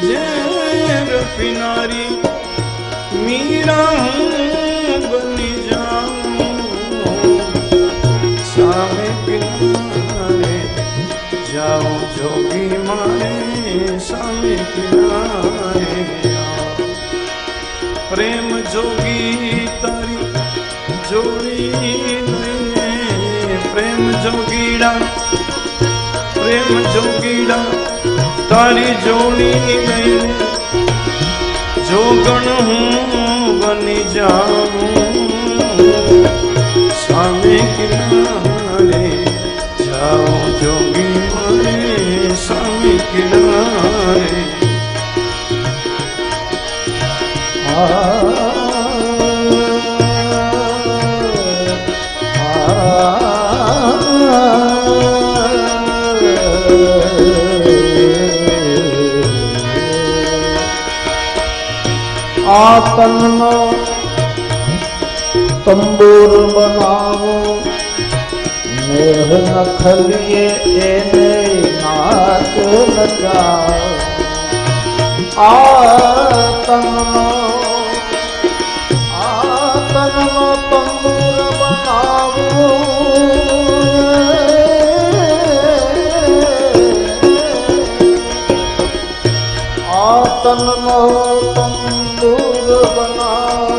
ઝેર પીનારી મીરા હું બની જાઉં. સામે કિનારે જાઉં જોગી મારે, સામે કિનારે પ્રેમ જોગી તારી જોડી લઈને, પ્રેમ જોગીડા, પ્રેમ જોગીડા તારી જોડી લઈને જોગણ હું બની જાઉં. સામે કિનારે જાઉં જોગી મારે, સામે કિનારે. આતનનો તંબુર બનાવો, મેહ નખલીએ એને નાચ નચાવો. આતનનો તંબુર બનાવો, આતનનો તંબુર બનાવો,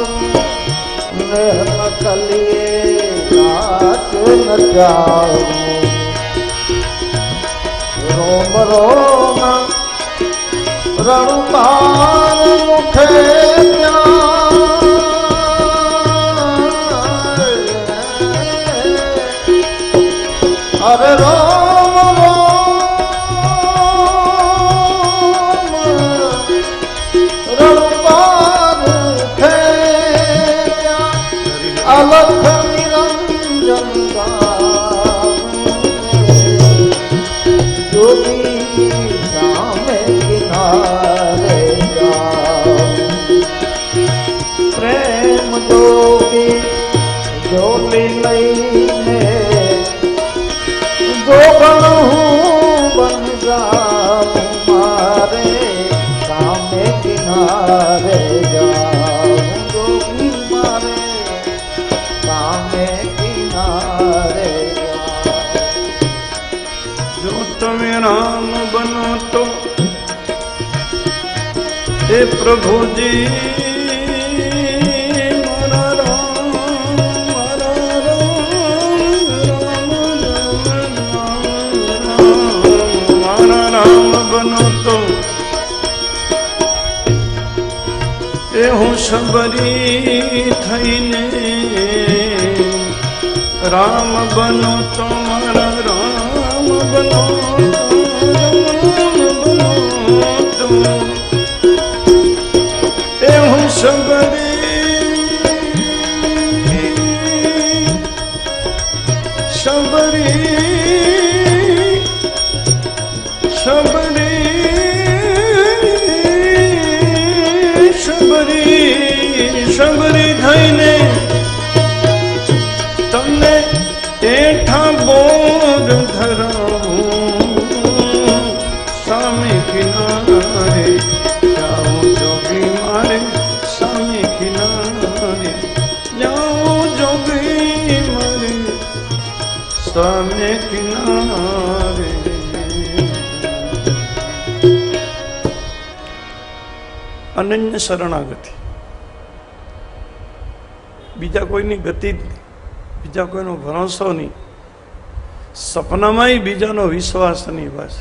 મેહ નખલીએ નાચ નચાવો. રોમ રોમ રણુતાર મુખે અરે રોમ રણુતાર મુખે અલખ નિરંજન જોગી સામે કિનારે જાઉં. પ્રેમ જોગી જોડી લઈને જોગણ હું બન જાઉં. મારે સામે કિનારે જાઉં, જોગી મારે સામે કિનારે જાઉં. જો તમે રામ બનો તો હે પ્રભુજી મારા રામ, મારા રામ, મારા રામ બનો તો એ હું શબરી થઈને, રામ બનો તો મારા રામ બનો, એ હું શબરી ધરાવું સામે કિનારે જાઉં જોગી મારે સામે કિનારે જાઉં જોગી મારે સામે કિનારે. અનન્ય શરણાગતિ, બીજા કોઈની ગતિ જ નહીં, બીજા કોઈનો ભરોસો નહીં, સપનામાંય બીજાનો વિશ્વાસ નહીં. બસ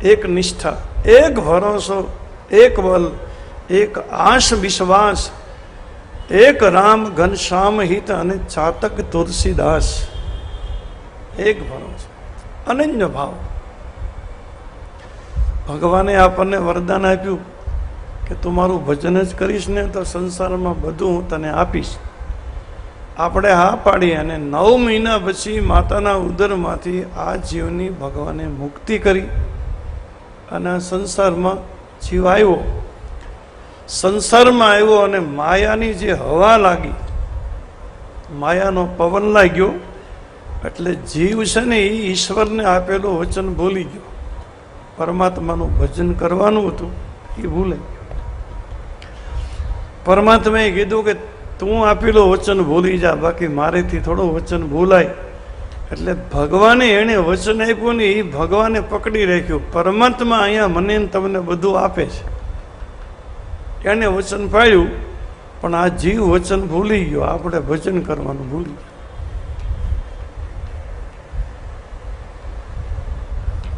એક નિષ્ઠા, એક ભરોસો, એક બલ, એક આશ વિશ્વાસ, એક રામ ઘનશ્યામ હિત અને ચાતક તુલસીદાસ. એક ભરોસો, અનન્ય ભાવ. ભગવાને આપણને વરદાન આપ્યું કે તું મારું ભજન જ કરીશ ને તો સંસારમાં બધું હું તને આપીશ. આપણે હા પાડી અને 9 મહિના પછી માતાના ઉદરમાંથી આ જીવની ભગવાને મુક્તિ કરી અને આ સંસારમાં જીવ આવ્યો. સંસારમાં આવ્યો અને માયાની જે હવા લાગી, માયાનો પવન લાગ્યો એટલે જીવ છે ને એ ઈશ્વરને આપેલું વચન ભૂલી ગયો. પરમાત્માનું ભજન કરવાનું હતું એ ભૂલે ગયો. પરમાત્માએ કીધું કે તું આપેલું વચન ભૂલી જા, બાકી મારેથી થોડું વચન ભૂલાય. એટલે ભગવાને એને વચન આપ્યું ને એ ભગવાને પકડી રાખ્યું. પરમાત્મા અહીંયા મને તમને બધું આપે છે, એને વચન પાડ્યું, પણ આ જીવ વચન ભૂલી ગયો. આપણે ભજન કરવાનું ભૂલી ગયા.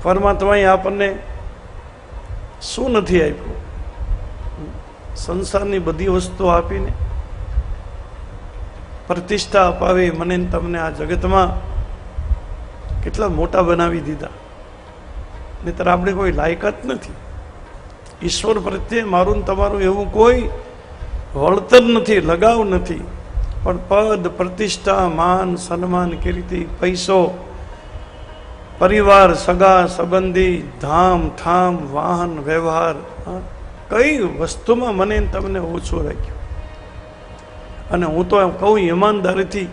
પરમાત્માએ આપણને શું નથી આપ્યું? સંસારની બધી વસ્તુઓ આપીને પ્રતિષ્ઠા અપાવી મને તમને આ જગતમાં કેટલા મોટા બનાવી દીધા. નહીંતર આપણે કોઈ લાયકાત નથી. ઈશ્વર પ્રત્યે મારું તમારું એવું કોઈ વળતર નથી, લગાવ નથી. પણ પદ, પ્રતિષ્ઠા, માન, સન્માન, કીર્તિ, પૈસો, પરિવાર, સગા સંબંધી, ધામ ઠામ, વાહન, વ્યવહાર, કઈ વસ્તુમાં મને તમને ઓછું રાખ્યું. અને હું તો એમ કહું ઈમાનદારીથી,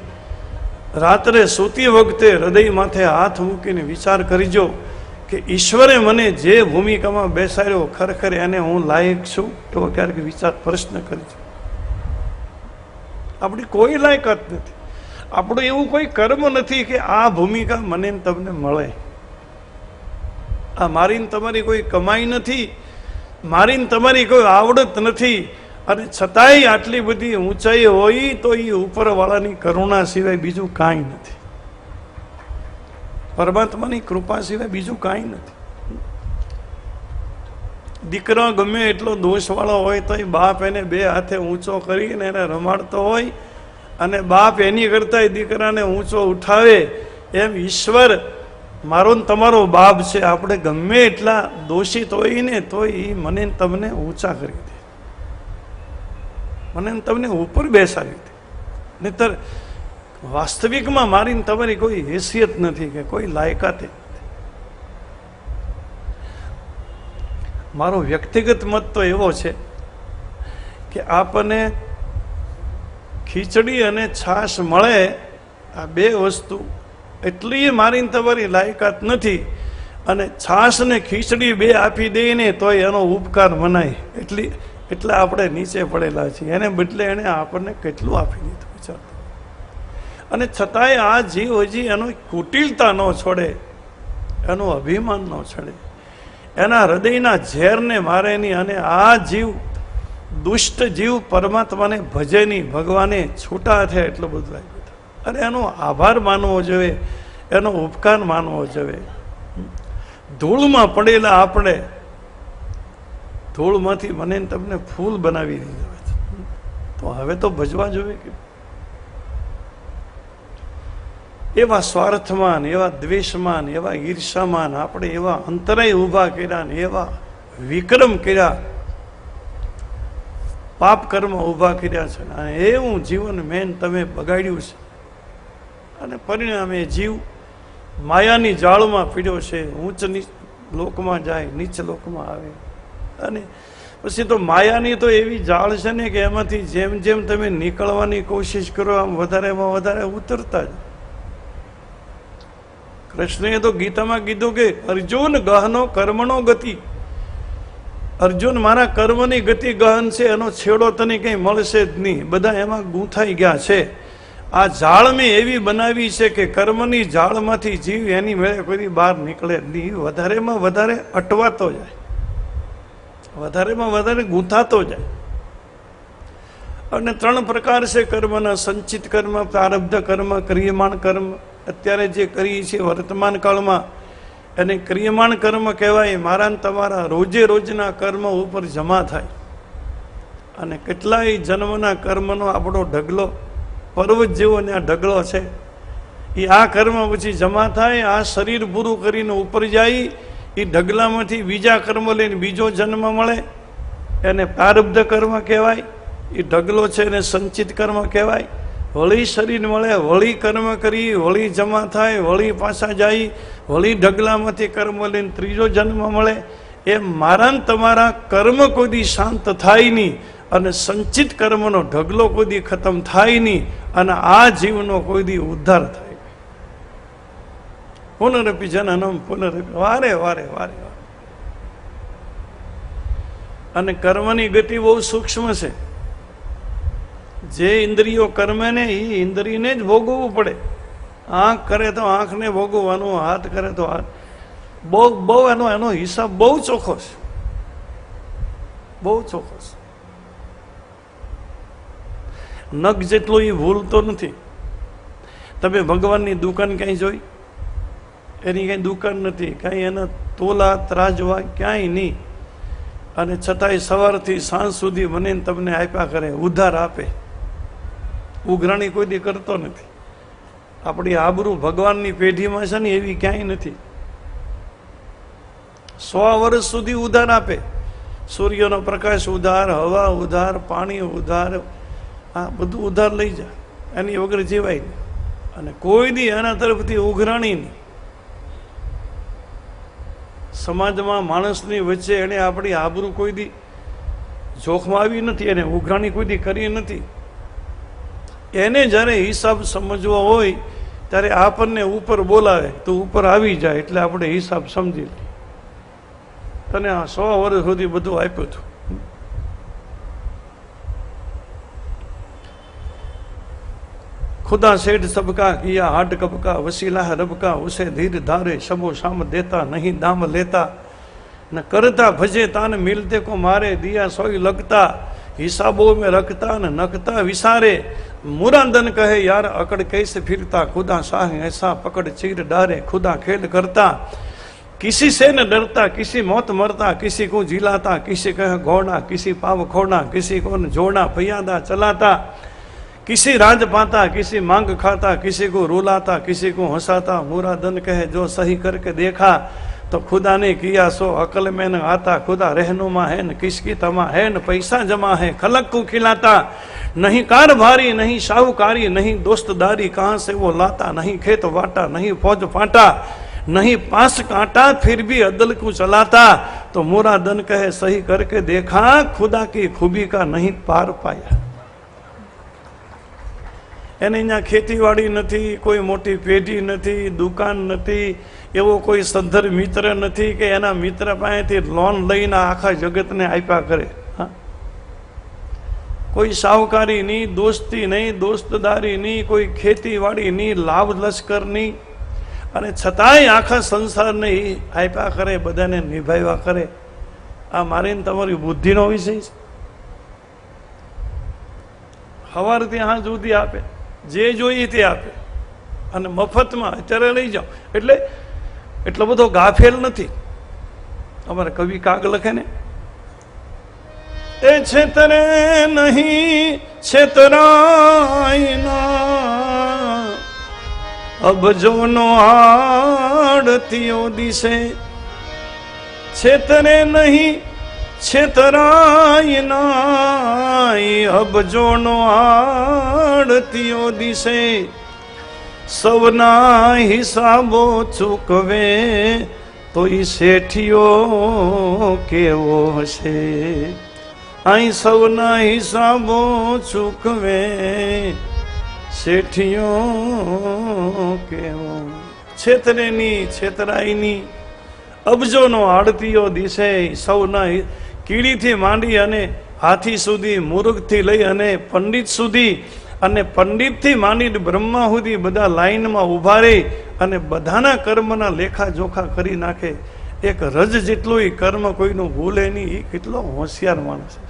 રાત્રે સૂતી વખતે હૃદય માથે હાથ મૂકીને વિચાર કરીજો કે ઈશ્વરે મને જે ભૂમિકામાં બેસાડ્યો ખરેખર એને હું લાયક છું? એવો ક્યારેક વિચાર, પ્રશ્ન કરીજો. આપણી કોઈ લાયકાત નથી. આપણું એવું કોઈ કર્મ નથી કે આ ભૂમિકા મને તમને મળે. આ મારી તમારી કોઈ કમાઈ નથી, મારી તમારી કોઈ આવડત નથી. અને છતાંય આટલી બધી ઊંચાઈ હોય તો એ ઉપરવાળાની કરુણા સિવાય બીજું કાંઈ નથી. પરમાત્માની કૃપા સિવાય બીજું કાંઈ નથી. દીકરો ગમે એટલો દોષવાળો હોય તો એ બાપ એને 2 હાથે ઊંચો કરીને એને રમાડતો હોય અને બાપ એની કરતા દીકરાને ઊંચો ઉઠાવે, એમ ઈશ્વર મારો ને તમારો બાપ છે. આપણે ગમે એટલા દોષિત હોય ને તો એ મને તમને ઊંચા કરી દે, મને તમને ઉપર બેસાડી દે. નહીતર વાસ્તવિકમાં મારી તમારી કોઈ હેસિયત નથી કે કોઈ લાયકાત નથી. મારો વ્યક્તિગત મત તો એવો છે કે આપણને ખીચડી અને છાશ મળે, આ 2 વસ્તુ એટલી મારી તમારી લાયકાત નથી. અને છાશ ને ખીચડી 2 આપી દઈને તોય એનો ઉપકાર મનાય. એટલે આપણે નીચે પડેલા છીએ. એને બદલે એને આપણને કેટલું આપી દીધું વિચાર. અને છતાંય આ જીવ હજી એનો કુટિલતા ન છોડે, એનું અભિમાન ન છોડે, એના હૃદયના ઝેરને મારે નહીં. અને આ જીવ, દુષ્ટ જીવ પરમાત્માને ભજે નહીં. ભગવાને છૂટા છે એટલું બધું આપ્યું. અને એનો આભાર માનવો જોઈએ, એનો ઉપકાર માનવો જોઈએ. ધૂળમાં પડેલા આપણે ધૂળમાંથી મને તમને ફૂલ બનાવી દીધા છે, તો હવે તો ભજવા જોઈએ કે એવા સ્વાર્થમાન, એવા દ્વેષમાન, એવા ઈર્ષામાન આપણે એવા અંતરાય ઊભા કર્યા ને એવા વિક્રમ કર્યા, પાપ કર્મ ઊભા કર્યા છે. અને એવું જીવન મેન તમે બગાડ્યું છે. અને પરિણામે જીવ માયાની જાળમાં પીડ્યો છે. ઊંચ નીચ લોકમાં જાય, નીચ લોકમાં આવે. અને પછી તો માયાની તો એવી જાળ છે ને કે એમાંથી જેમ જેમ તમે નીકળવાની કોશિશ કરો આમ વધારેમાં વધારે ઉતરતા જ. કૃષ્ણએ તો ગીતામાં કીધું કે અર્જુન ગહનો કર્મણો ગતિ, અર્જુન મારા કર્મની ગતિ ગહન છે, એનો છેડો તને કંઈ મળશે જ નહીં, બધા એમાં ગૂંથાઈ ગયા છે. આ જાળ મેં એવી બનાવી છે કે કર્મની જાળમાંથી જીવ એની મેળે કોઈ બહાર નીકળે નહીં, વધારેમાં વધારે અટવાતો જાય, વધારેમાં વધારે ગૂંથાતો જાય. અને 3 પ્રકાર છે કર્મના: સંચિત કર્મ, પ્રારબ્ધ કર્મ, ક્રિયમાણ કર્મ. અત્યારે જે કરીએ છીએ વર્તમાન કાળમાં એને ક્રિયમાણ કર્મ કહેવાય. મારા ને તમારા રોજે રોજના કર્મ ઉપર જમા થાય અને કેટલાય જન્મના કર્મનો આપણો ઢગલો, પર્વત જેવો ને આ ઢગલો છે, એ આ કર્મ પછી જમા થાય. આ શરીર પૂરું કરીને ઉપર જાય, એ ઢગલામાંથી બીજા કર્મ લઈને બીજો જન્મ મળે, એને પ્રારબ્ધ કર્મ કહેવાય. એ ઢગલો છે એને સંચિત કર્મ કહેવાય. વળી શરીર મળે, વળી કર્મ કરી, વળી જમા થાય, વળી પાછા જાય, વળી ઢગલામાંથી કર્મ લઈને ત્રીજો જન્મ મળે. એમ મારા ને તમારા કર્મ કોઈ દી શાંત થાય નહીં અને સંચિત કર્મનો ઢગલો કોઈ દી ખતમ થાય નહીં અને આ જીવનો કોઈ દી ઉદ્ધાર થાય. પુનરપી જનનમ પુનરપી, વારે વારે વારે વારે. અને કર્મની ગતિ બહુ સૂક્ષ્મ છે. જે ઇન્દ્રિયો કર્મે ને એ ઇન્દ્રિયને જ ભોગવવું પડે. આંખ કરે તો આંખને ભોગવવાનું, હાથ કરે તો હાથ. બહુ એનો હિસાબ બહુ ચોખ્ખો છે, બહુ ચોખ્ખો છે. નખ જેટલો એ ભૂલતો નથી. તમે ભગવાનની દુકાન ક્યાંય જોઈ? એની કઈ દુકાન નથી, કાંઈ એના તોલા ત્રાજવા ક્યાંય નહીં. અને છતાંય સવારથી સાંજ સુધી મને તમને આપ્યા કરે, ઉધાર આપે. ઉઘરાણી કોઈ દી કરતો નથી. આપણી આબરૂ ભગવાનની પેઢીમાં છે ને એવી ક્યાંય નથી. 100 વર્ષ સુધી ઉધાર આપે. સૂર્યનો પ્રકાશ ઉધાર, હવા ઉધાર, પાણી ઉધાર, આ બધું ઉધાર લઈ જાય. એની વગર જીવાય નહીં. અને કોઈ દી એના તરફથી ઉઘરાણી નહીં. સમાજમાં માણસની વચ્ચે એને આપણી આબરૂ કોઈ દી જોખમાં આવી નથી, એને ઉઘરાણી કોઈ દી કરી નથી. એને જ્યારે હિસાબ સમજવો હોય ત્યારે આપણને ઉપર બોલાવે તો ઉપર આવી જાય, એટલે આપણે હિસાબ સમજી લઈએ. તને આ 100 વર્ષ સુધી બધું આપ્યું હતું. खुदा सेठ सबका किया हाट कबका, वसीला रबका उसे धीर धारे, शबो शाम देता नहीं दाम लेता, न करता भजे तान मिलते को मारे, दिया सोई लगता हिसाबों में रखता न नखता विसारे, मुरादन कहे यार अकड़ कैसे फिरता, खुदा शाह ऐसा पकड़ चीर डारे, खुदा खेल करता किसी से न डरता, किसी मौत मरता, किसी को जिलाता, किसी कह घोड़ा, किसी पाव खोड़ा, किसी को न जोड़ा फैयादा चलाता, किसी राज पाता, किसी मांग खाता, किसी को रुलाता, किसी को हंसाता, मुरादन कहे जो सही करके देखा तो खुदा ने किया सो अकल में न आता, खुदा रहनुमा है न किसकी तमा है न पैसा जमा है, खलक को खिलाता, नहीं कार भारी नहीं शाहूकारी, नहीं दोस्तदारी कहाँ से वो लाता, नहीं खेत वाटा नहीं फौज फाटा, नहीं पास काटा फिर भी अदल को चलाता, तो मुरादन कहे सही करके देखा खुदा की खूबी का नहीं पार पाया. એને અહીંયા ખેતીવાડી નથી, કોઈ મોટી પેઢી નથી, દુકાન નથી, એવો કોઈ સદ્ધર મિત્ર નથી કે એના મિત્ર પાસેથી લોન લઈને આખા જગતને આપ્યા કરે. હા, કોઈ સાહુકારી નહીં, દોસ્તી નહીં, દોસ્તદારી નહીં, કોઈ ખેતીવાડી નહીં, લાભ લશ્કર નહીં, અને છતાંય આખા સંસારને આપ્યા કરે, બધાને નિભાવ્યા કરે. આ મારી તમારી બુદ્ધિનો વિષય છે. સવારથી હાંજ સુધી આપે, જે જોઈએ તે આપે અને મફતમાં અત્યારે લઈ જાઓ. એટલે એટલો બધો ગાફેલ નથી. અમારે કવિ કાગ લખે ને, એ છેતરે નહીં છેતરાયના, અબજોનો આડતીઓ દિશે, છેતરે નહીં છેતરાયના, અબજોનો આડતીઓ દિશે, સૌના હિસાબો ચૂકવે તો ઈ શેઠિયો કેવો હશે. અહીં સૌના હિસાબો ચૂકવે શેઠિયો કેવો છેતરેની છેતરાઈની અબજોનો આડતીઓ દિશે સૌના કીડીથી માંડી અને હાથી સુધી, મૂર્ખથી લઈ અને પંડિત સુધી, અને પંડિતથી માંડીને બ્રહ્મા સુધી બધા લાઈનમાં ઊભા રહી અને બધાના કર્મના લેખા જોખા કરી નાખે. એક રજ જેટલું એ કર્મ કોઈનું ભૂલે નહીં. એ કેટલો હોશિયાર માણસ છે.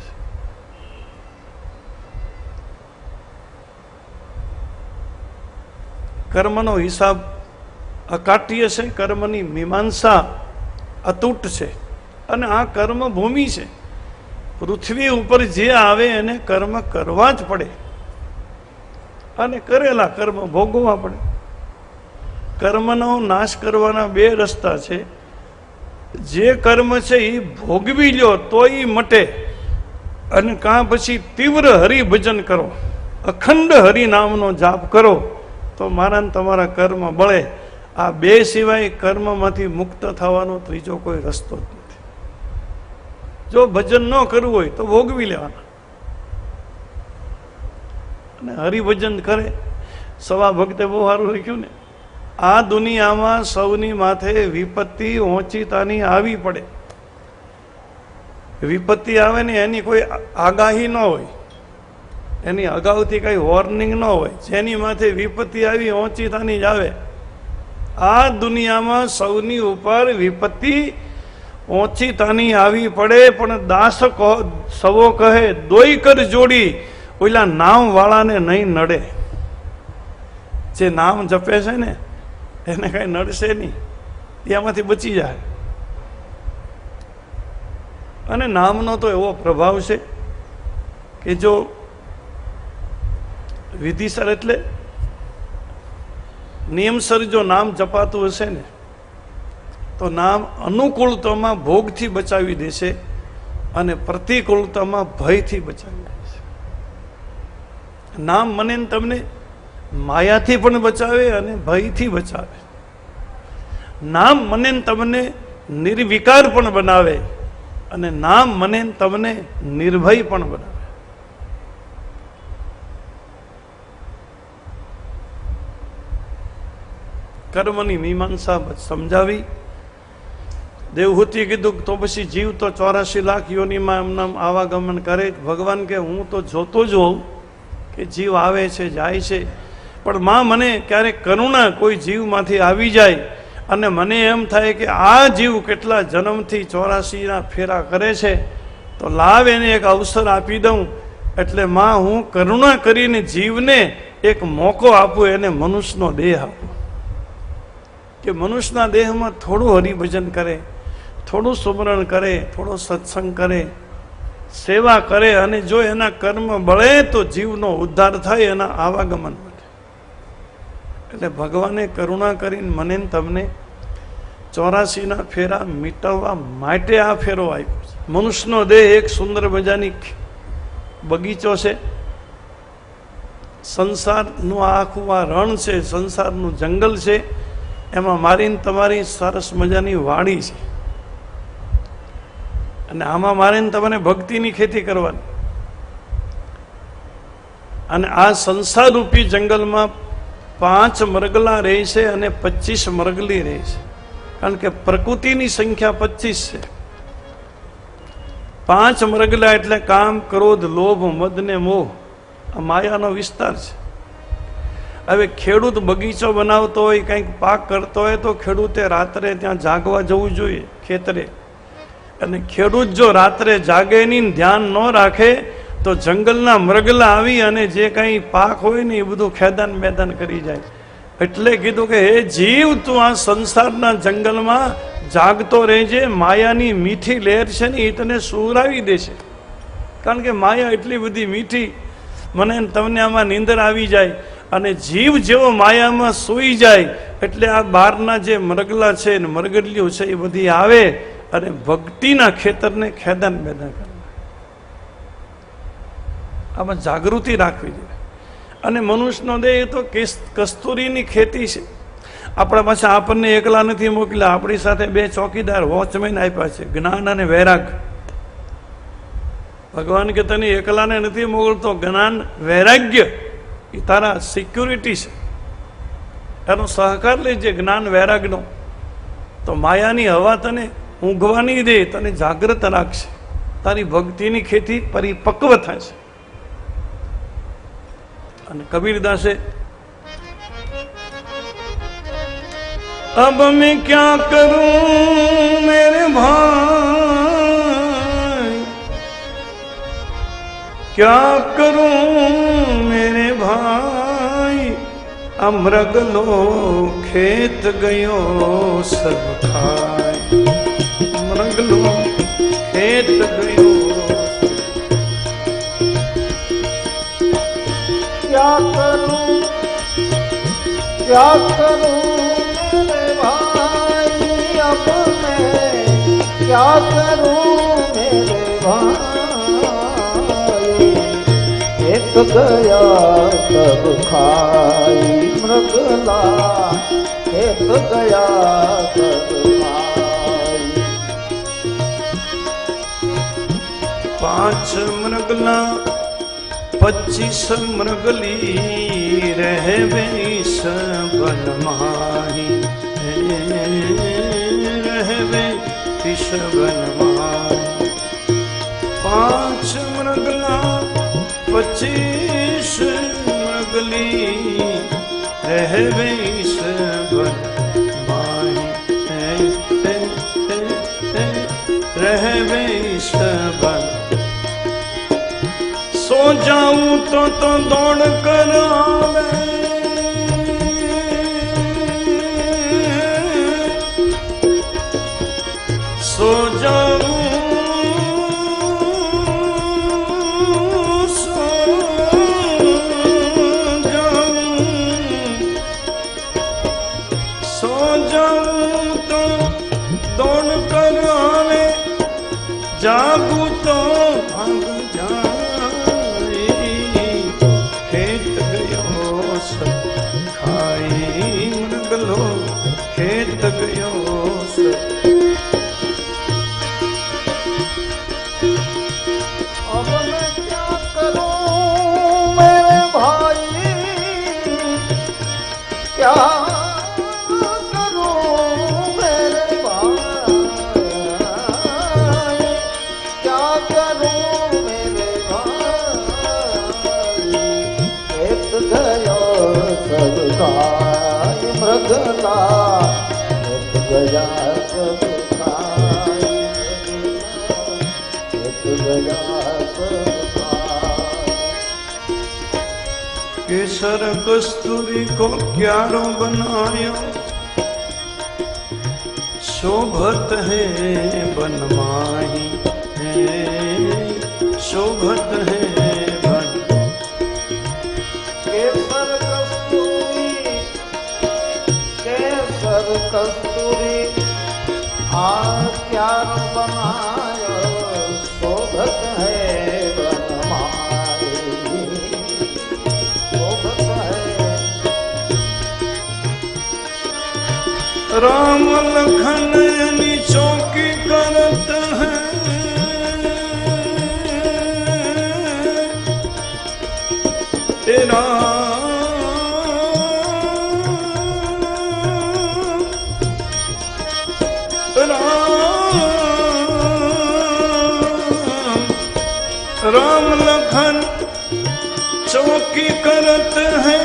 કર્મનો હિસાબ અકાટ્ય છે, કર્મની મીમાંસા અતૂટ છે, અને આ કર્મ ભૂમિ છે. પૃથ્વી ઉપર જે આવે એને કર્મ કરવા જ પડે, અને કરેલા કર્મ ભોગવવા પડે. કર્મનો નાશ કરવાના બે રસ્તા છે. જે કર્મ છે એ ભોગવી લ્યો તો એ મટે, અને કાં પછી તીવ્ર હરિભજન કરો, અખંડ હરિનામનો જાપ કરો, તો મારા ને તમારા કર્મ બળે. આ બે સિવાય કર્મમાંથી મુક્ત થવાનો ત્રીજો કોઈ રસ્તો જ નથી. જો ભજન ન કરવું હોય તો ભોગવી લેવાના, અને હરિભજન કરે. સવા ભક્તે બહુ સારું લખ્યું ને, આ દુનિયામાં સૌની માથે વિપત્તિ ઓચિતાની આવી પડે. વિપત્તિ આવે ને એની કોઈ આગાહી ન હોય, એની અગાઉથી કઈ વોર્નિંગ ન હોય. જેની માથે વિપત્તિ આવી ઓચિતાની જ આવે. આ દુનિયામાં સૌની ઉપર વિપત્તિ ઓચિતાની આવી પડે, પણ દાસ સવો કહે દોઈ કર જોડી, ઓલા નામ વાળાને નહીં નડે. જે નામ જપે છે ને એને કઈ નડશે નહીં, એમાંથી બચી જાય. અને નામનો તો એવો પ્રભાવ છે કે જો વિધિસર એટલે નિયમસર જો નામ જપાતું હશે ને તો નામ અનુકૂળતામાં ભોગથી બચાવી દેશે, અને પ્રતિકૂળતામાં ભયથી બચાવી દેશે. નામ મને ને તમને માયાથી પણ બચાવે અને ભયથી બચાવે. નામ મને ને તમને નિર્વિકાર પણ બનાવે, અને નામ મને ને તમને નિર્ભય પણ બનાવે. કર્મની મીમાંસા સમજાવી. દેવહૂતિએ કીધું તો પછી જીવ તો 84 લાખ યોનિમાં એમનામ આવાગમન કરે. ભગવાન કે હું તો જોતો જ હોઉં કે જીવ આવે છે જાય છે, પણ માં મને ક્યારેક કરુણા કોઈ જીવમાંથી આવી જાય અને મને એમ થાય કે આ જીવ કેટલા જન્મથી 84ના ફેરા કરે છે, તો લાવ એને એક અવસર આપી દઉં. એટલે માં હું કરુણા કરીને જીવને એક મોકો આપું, એને મનુષ્યનો દેહ આપું, કે મનુષ્યના દેહમાં થોડું હરિભજન કરે, થોડું સુમરણ કરે, થોડો સત્સંગ કરે, સેવા કરે, અને જો એના કર્મ બળે તો જીવનો ઉદ્ધાર થાય, એના આવાગમન માટે. એટલે ભગવાને કરુણા કરીને મને તમને 84ના ફેરા મીટવવા માટે આ ફેરો આપ્યો છે. મનુષ્યનો દેહ એક સુંદર મજાની બગીચો છે. સંસારનું આખું આ રણ છે, સંસારનું જંગલ છે. એમાં મારીને તમારી સરસ મજાની વાડી છે, અને આમાં મારીને તમારે ભક્તિની ખેતી કરવાની. અને આ સંસાર રૂપી જંગલમાં 5 મરગલા રહે છે અને 25 મરગલી રહે છે, કારણ કે પ્રકૃતિની સંખ્યા 25 છે. 5 મરગલા એટલે કામ, ક્રોધ, લોભ, મદ ને મોહ, આ માયાનો વિસ્તાર છે. હવે ખેડૂત બગીચો બનાવતો હોય, કંઈક પાક કરતો હોય, તો ખેડૂતે રાત્રે ત્યાં જાગવા જવું જોઈએ ખેતરે. અને ખેડૂત જો રાત્રે જાગે નહીં, ધ્યાન ન રાખે, તો જંગલના મરગલા આવી અને જે કંઈ પાક હોય ને એ બધું ખેદાન મેદાન કરી જાય. એટલે કીધું કે હે જીવ, તું આ સંસારના જંગલમાં જાગતો રહેજે. માયાની મીઠી લહેર છે ને એ તને સુરાવી દેશે, કારણ કે માયા એટલી બધી મીઠી, મને તમને આમાં નીંદર આવી જાય. અને જીવ જેવો માયામાં સૂઈ જાય એટલે આ બહારના જે મરગલા છે ને મરગલીઓ છે એ બધી આવે અને ભક્તિના ખેતરને ખેદાન મેદાન કરે. આમાં જાગૃતિ રાખવી જોઈએ. અને મનુષ્યનો દેહ તો કસ્તુરીની ખેતી છે. આપણા પાસે આપણને એકલા નથી મોકલ્યા, આપણી સાથે 2 ચોકીદાર વોચમેન આપ્યા છે, જ્ઞાન અને વૈરાગ. ભગવાન કે તને એકલાને નથી મોકલતો, જ્ઞાન વૈરાગ્ય એ તારા સિક્યુરિટી છે. એનો સહકાર લેજે જ્ઞાન વૈરાગનો, તો માયાની હવા તને ઊંઘવા નહીં દે, તને જાગ્રત રાખશે, તારી ભક્તિની ખેતી પરિપક્વ થશે. અને કબીરદાસે अब मैं क्या करूं मेरे भाई, क्या करूं मेरे भाई, अमृग लो खेत गयो सब खाए, अमृग लो खेत गयो. क्या करूं मेरे भाई, अब मैं क्या करूं मेरे भाई, एक गया सब खाई मृगला, एक गया सब खाई. 5 मृगला 25 मृगली रहवे इस बन माही, रहवे इस बन माही. 5 मृगला 25 मृगली रहवे इस बन माही, रहवे इस बन. सो जाऊं तो दौड़ कर आवे, सो जाऊं तो दौड़ कर आवे, जागू तो भाग जा. खेत गयो अब मैं क्या करूं मेरे भाई, क्या करूं मेरे भाई, क्या करूं मेरे भाई, खेत गयो सब खाए मृगला, गया सब खाई, गया सब खाई. केसर कस्तूरी को क्यारो बनायो, शोभत है बन माही, शोभत है बन. केसर कस्तूरी आ क्यारो बनायो, शोभत है बन माही, शोभत है. राम लखन यानी चौकी करत है, तेरा राम लखन चौकी करत है,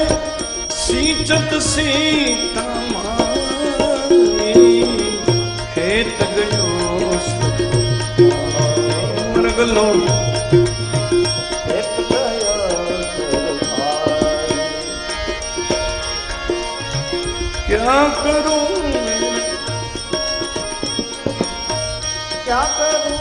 सींचत सीता माई, खेत गयो मृगलो, खेत गयो सब खाई. क्या करूं क्या करूं